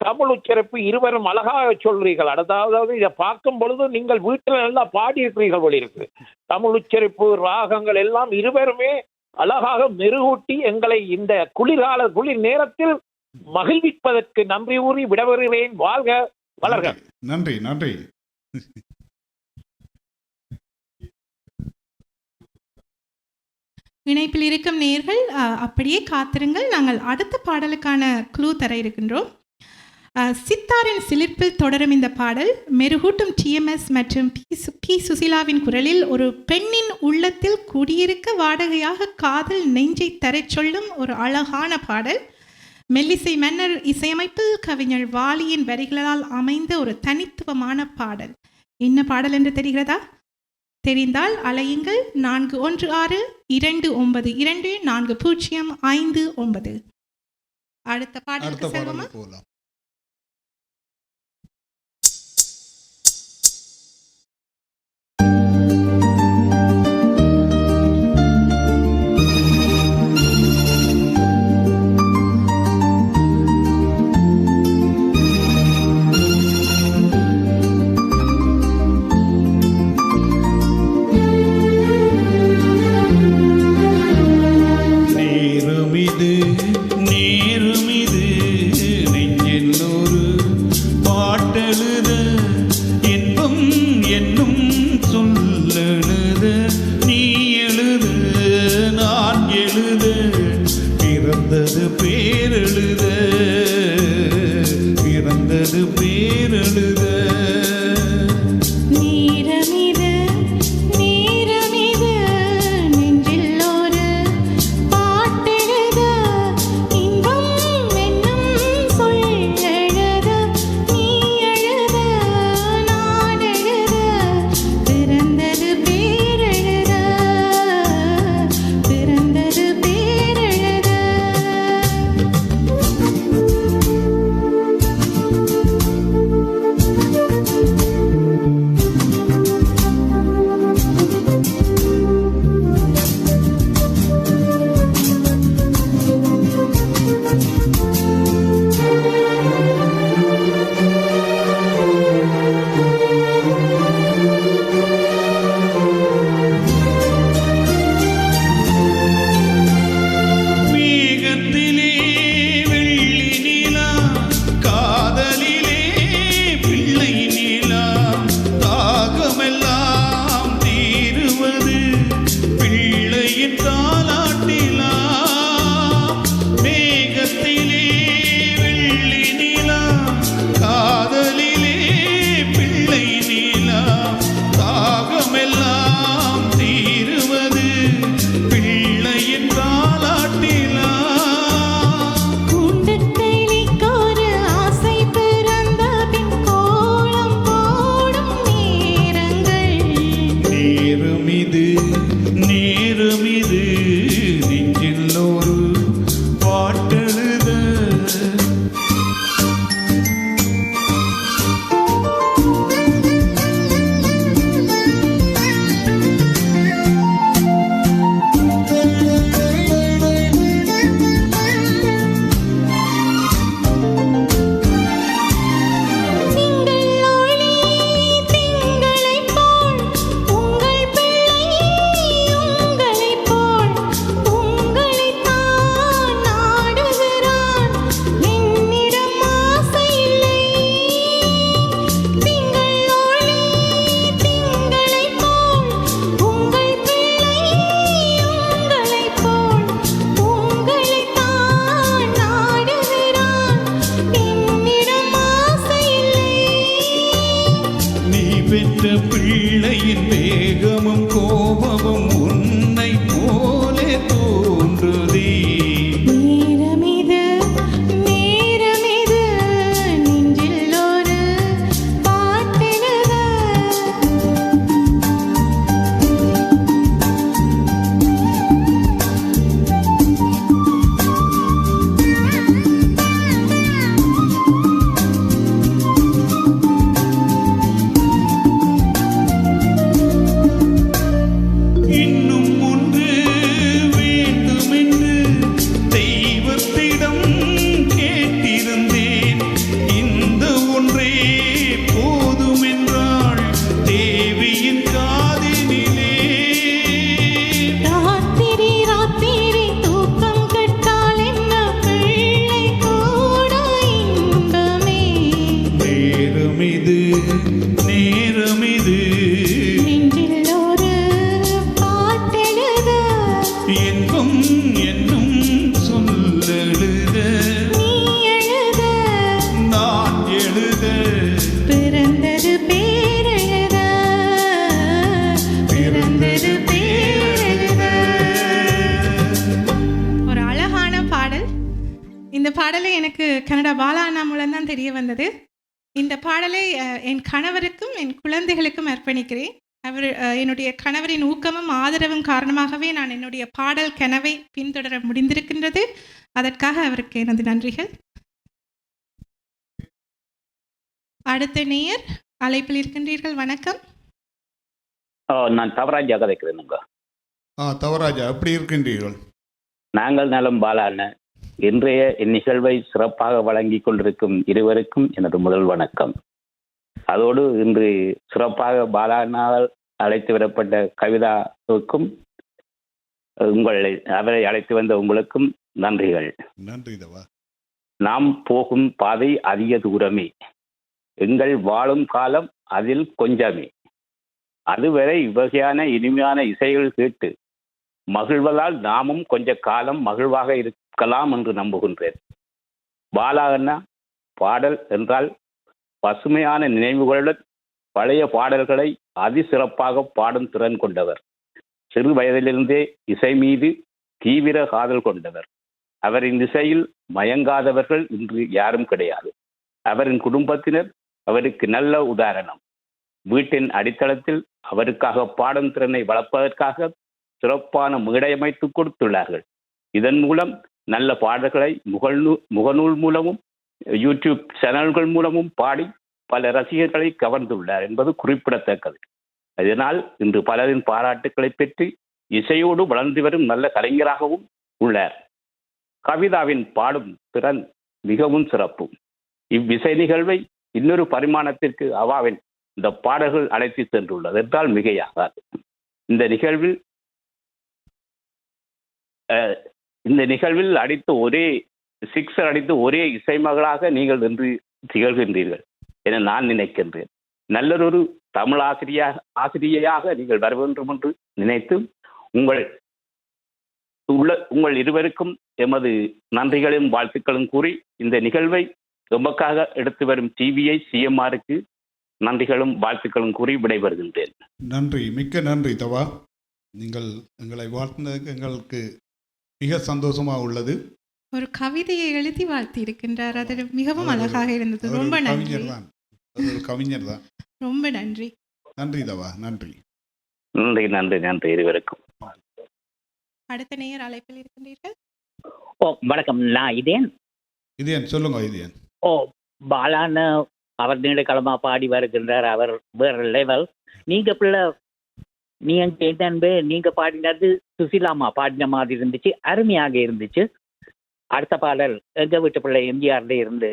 தமிழ் உச்சரிப்பு இருவரும் அழகாக சொல்றீர்கள். அதாவது இதை பார்க்கும் பொழுது நீங்கள் வீட்டில் நல்லா பாடி இருக்கிறீர்கள் போல இருக்கு. தமிழ் உச்சரிப்பு ராகங்கள் எல்லாம் இருவருமே அழகாக மெருகூட்டி எங்களை இந்த குளிர் நேரத்தில் மகிழ்விப்பதற்கு நன்றி கூறி விடவருகிறேன். வாழ்க வளர்க. நன்றி. நன்றி. இணைப்பில் இருக்கும் நேயர்கள் அப்படியே காத்திருங்கள். நாங்கள் அடுத்த பாடலுக்கான க்ளூ தர இருக்கின்றோம். சித்தாரின் சிலிர்ப்பில் தொடரும் இந்த பாடல் மெருகூட்டும் டிஎம்எஸ் மற்றும் பி சுசீலாவின் குரலில் ஒரு பெண்ணின் உள்ளத்தில் குடியிருக்க வாடகையாக காதல் நெஞ்சை தரச் சொல்லும் ஒரு அழகான பாடல். மெல்லிசை மன்னர் இசையமைப்பில் கவிஞர் வாலியின் வரிகளால் அமைந்த ஒரு தனித்துவமான பாடல். என்ன பாடல் என்று தெரிகிறதா? தெரிந்தால் அலையுங்கள் 4162924059. அடுத்த பாடலுக்கு செல்வோமா? நேருமிது நெஞ்சில் வந்தது பேரெழுத. ஒரு அழகான பாடல். இந்த பாடலை எனக்கு கனடா பாலா அண்ணா மூலம் தான் தெரிய வந்தது. இந்த பாடலை என் கணவருக்கும் என் குழந்தைகளுக்கும் அர்ப்பணிக்கிறேன். அவர் என்னுடைய கணவரின் ஊக்கமும் ஆதரவும் காரணமாகவே நான் என்னுடைய பாடல் கனவை பின்தொடர முடிந்திருக்கின்றது. அதற்காக அவருக்கு எனது நன்றிகள். அடுத்த நேயர் அழைப்பில் இருக்கின்றீர்கள். வணக்கம். நான் தவராஜா கதைக்கிறேனுங்க. தவராஜா, எப்படி இருக்கின்றீர்கள்? நாங்கள் நலம் பாலான. இன்றைய இந்நிகழ்வை சிறப்பாக வழங்கி கொண்டிருக்கும் இருவருக்கும் எனது முதல் வணக்கம். அதோடு இன்று சிறப்பாக பாலானால் அழைத்து வரப்பட்ட கவிதாவுக்கும் அவரை அழைத்து வந்த உங்களுக்கும் நன்றிகள். நன்றி. நாம் போகும் பாதை அதிக தூரமே, எங்கள் வாழும் காலம் அதில் கொஞ்சமே. அதுவரை இவ்வகையான இனிமையான இசைகள் கேட்டு மகிழ்வதால் நாமும் கொஞ்ச காலம் மகிழ்வாக இருக்கலாம் என்று நம்புகின்றேன். பாலா அண்ணா பாடல் என்றால் பசுமையான நினைவுகளுடன் பழைய பாடல்களை அதிசிறப்பாக பாடும் திறன் கொண்டவர். சிறு வயதிலிருந்தே இசை மீது தீவிர காதல் கொண்டவர். அவரின் இசையில் மயங்காதவர்கள் இன்று யாரும் கிடையாது. அவரின் குடும்பத்தினர் அவருக்கு நல்ல உதாரணம். வீட்டின் அடித்தளத்தில் அவருக்காக பாடும் திறனை வளர்ப்பதற்காக சிறப்பான மேடையமைத்து கொடுத்துள்ளார்கள். இதன் மூலம் நல்ல பாடல்களை முகநூல் மூலமும் யூடியூப் சேனல்கள் மூலமும் பாடி பல ரசிகர்களை கவர்ந்துள்ளார் என்பது குறிப்பிடத்தக்கது. இதனால் இன்று பலரின் பாராட்டுக்களை பெற்று இசையோடு வளர்ந்து வரும் நல்ல கலைஞராகவும் உள்ளார். கவிதாவின் பாடும் திறன் மிகவும் சிறப்பு. இவ்விசை நிகழ்வை இன்னொரு பரிமாணத்திற்கு அவாவின் இந்த பாடல்கள் அழைத்து சென்றுள்ளது என்றால் மிகையாகாது. இந்த நிகழ்வில் அடித்த ஒரே சிக்ஸர் அடித்து ஒரே இசைமகளாக நீங்கள் இன்று திகழ்கின்றீர்கள் என நான் நினைக்கின்றேன். நல்லதொரு தமிழ் ஆசிரியையாக நீங்கள் வர வேண்டும் என்று நினைத்து உங்கள் இருவருக்கும் எமது நன்றிகளும் வாழ்த்துக்களும் கூறி இந்த நிகழ்வை எமக்காக எடுத்து வரும் டிவிஐ சிஎம்ஆருக்கு நன்றிகளும் வாழ்த்துக்களும் கூறி விடைபெறுகின்றேன். நன்றி, மிக்க நன்றி தவா. நீங்கள் எங்களை வாழ்த்தினதுக்கு எங்களுக்கு மிக சந்தோஷமாக உள்ளது. ஒரு கவிதையை எழுதி வாழ்த்தி இருக்கின்றார். அது மிகவும் அழகாக இருந்தது. ரொம்ப நன்றி. ஒரு கவிஞர் தான். ரொம்ப நன்றி. நன்றி தவா. நன்றி. நன்றி நன்றி நன்றி இருவருக்கும். அடுத்த நேயர் அழைப்பில் இருக்கின்றீர்கள். வணக்கம். நான் இதேன் சொல்லுங்க. இதேன் பாலான அவர் நீண்ட காலமா பாடி வருகின்றார். அவர் வேற லெவல். நீங்க பாடினது சுசிலாமா பாடின மாதிரி இருந்துச்சு, அருமையாக இருந்துச்சு. அடுத்த பாடல் எங்க வீட்டு பிள்ளை எம்ஜிஆர்ல இருந்து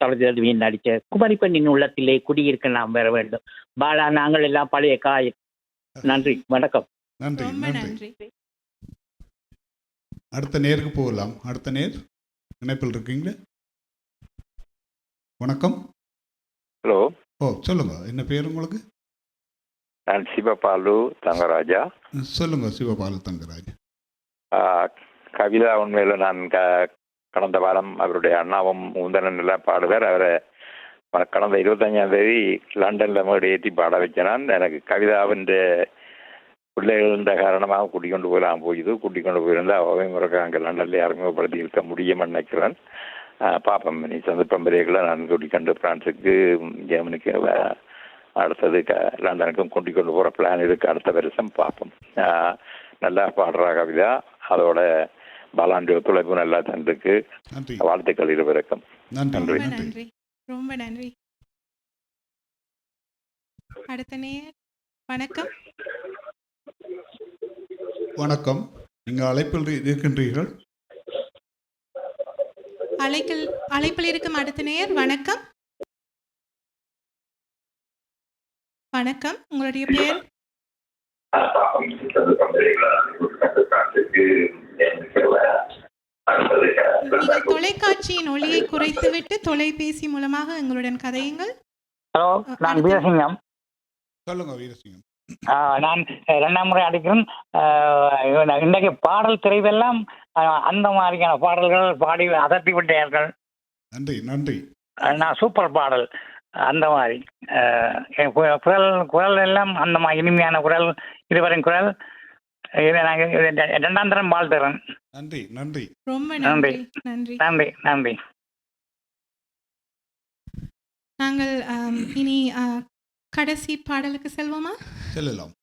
தொலைதொடர்பில் நடிச்ச குமரி பெண்ணின் உள்ளத்திலே குடியிருக்க நாம் வர வேண்டும். பாலா, நாங்கள் எல்லாம் பழைய காய். நன்றி, வணக்கம். நன்றி. அடுத்த நேருக்கு போகலாம். அடுத்த நேர் இணைப்பில் இருக்கீங்களா? வணக்கம். ஹலோ. சொல்லுங்க. என்ன பேர் உங்களுக்கு? நான் சிவபாலு தங்கராஜா. சொல்லுங்க சிவபாலு தங்கராஜா. கவிதா உண்மையில நான் கடந்த வாரம் அவருடைய அண்ணாவும் முந்தனில் பாடுவார். அவரை கடந்த 25ஆம் தேதி லண்டனில் மேடை ஏற்றி பாட வச்சேன். எனக்கு கவிதாவின் பிள்ளைகள் காரணமாக கூட்டிக் கொண்டு போயிருந்தால் அவை முறைக்கு அங்கே லண்டனில் அறிமுகப்படுத்தி இருக்க முடியும்னு நினைக்கிறேன். பாப்பம் நீ சந்தர்ப்பம் பெரியர்களை நான் கூட்டிக்கொண்டு பிரான்ஸுக்கு, ஜெர்மனிக்கு, அடுத்தது லண்டனுக்கும் கூட்டிக் கொண்டு போகிற பிளான் இருக்குது. அடுத்த வருஷம் பார்ப்போம். நல்லா பாடுறா கவிதா. அதோட பாலாண்டி ஒத்துழைப்பு நல்லா தந்துக்கு வாழ்த்துக்கள் இருவருக்கும். நன்றி. ரொம்ப நன்றி. அடுத்த நேயர். வணக்கம். வணக்கம். நீங்கள் அழைப்பில் இருக்கின்றீர்கள். அழைப்பில் இருக்கும் அடுத்த நேயர். வணக்கம். வணக்கம். உங்களுடைய பேர்? நீங்கள் தொலைக்காட்சியின் ஒளியை குறைத்துவிட்டு தொலைபேசி மூலமாக எங்களுடன் கதையுங்கள். ஹலோ, நான் வீரசிங்கம். சொல்லுங்க வீரசிங்கம். நான் 2ஆம் முறை அடிக்கிறேன். இன்றைக்கு பாடல் தெரிவெல்லாம் அந்த மாதிரியான பாடல்கள் பாடி அதட்டி விட்டார்கள். நன்றி. நான் சூப்பர் பாடல் அந்த மாதிரி குரல் எல்லாம் அந்த மாதிரி இனிமையான குரல் இருவரின் குரல் இதை நாங்கள் இரண்டாம் தரம் வாழ்த்துறேன். நன்றி நன்றி ரொம்ப நன்றி நன்றி. நன்றி நன்றி. நாங்கள் இனி கடைசி பாடலுக்கு செல்வோமா? செல்லலாம்.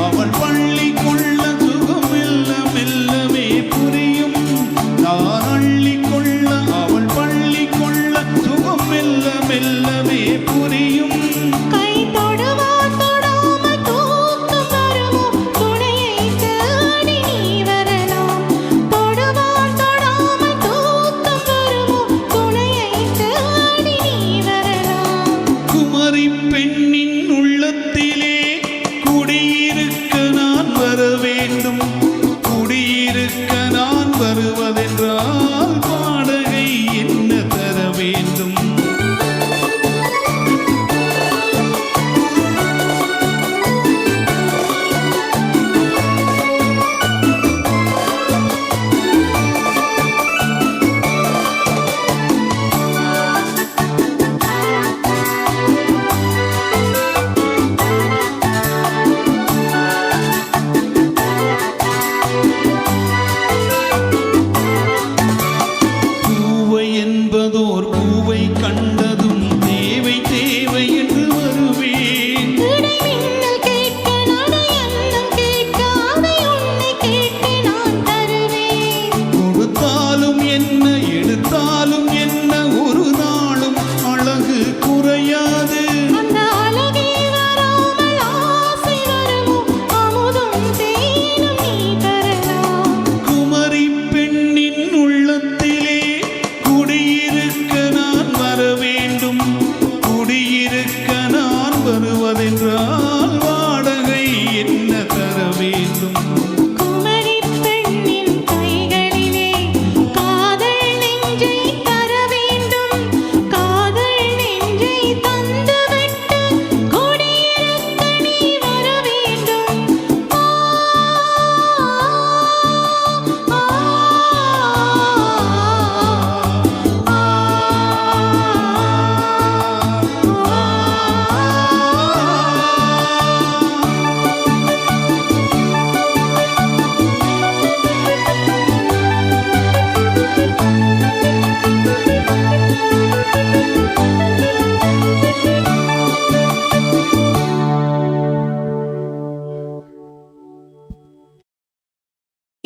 அவள் பள்ளி கொள்ள சுகம் மெல்ல மெல்லவே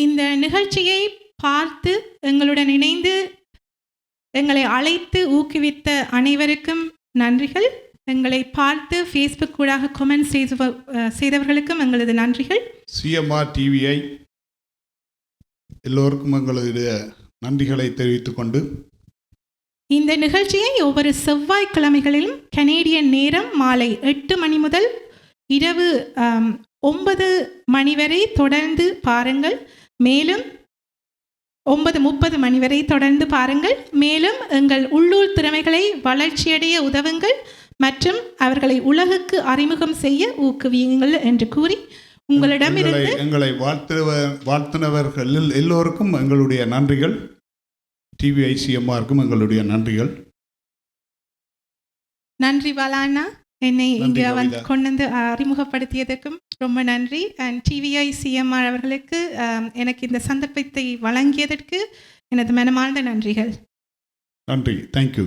இந்த நிகழ்ச்சியை பார்த்து எங்களுடன் இணைந்து எங்களை அழைத்து ஊக்குவித்த அனைவருக்கும் நன்றிகள். எங்களை பார்த்து ஃபேஸ்புக் ஊடாக கமெண்ட் செய்தவர்களுக்கும் எங்களது நன்றிகள். சிஎம்ஆர் டிவிஐ எல்லோருக்கும் எங்களுடைய நன்றிகளை தெரிவித்துக் கொண்டு இந்த நிகழ்ச்சியை ஒவ்வொரு செவ்வாய்க்கிழமைகளிலும் கனேடியன் நேரம் மாலை 8 மணி முதல் இரவு 9 மணி வரை தொடர்ந்து பாருங்கள். மேலும் 9:30 மணி வரை தொடர்ந்து பாருங்கள். மேலும் எங்கள் உள்ளூர் திறமைகளை வளர்ச்சியடைய உதவுங்கள் மற்றும் அவர்களை உலகுக்கு அறிமுகம் செய்ய ஊக்குவியுங்கள் என்று கூறி உங்களிடமிருந்து எங்களை வாழ்த்தினவர்களில் எல்லோருக்கும் எங்களுடைய நன்றிகள். டிவிஐசிஎம்ஆருக்கும் எங்களுடைய நன்றிகள். நன்றி பாலாண்ணா, என்னை இங்கே கொண்டு அறிமுகப்படுத்தியதற்கும் ரொம்ப நன்றி. அண்ட் டிவிஐசிஎம்ஆர் அவர்களுக்கு எனக்கு இந்த சந்தர்ப்பத்தை வழங்கியதற்கு எனது மனமார்ந்த நன்றிகள். நன்றி, தேங்க்யூ.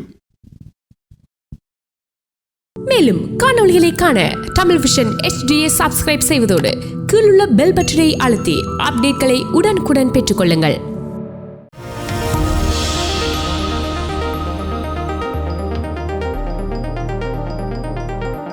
மேலும் காணொளிகளை காண தமிழ் விஷன் HDயை சப்ஸ்கிரைப் செய்வதோடு கீழுள்ள பெல் பட்டனை அழுத்தி அப்டேட்களை உடனுக்குடன் பெற்றுக்கொள்ளுங்கள்.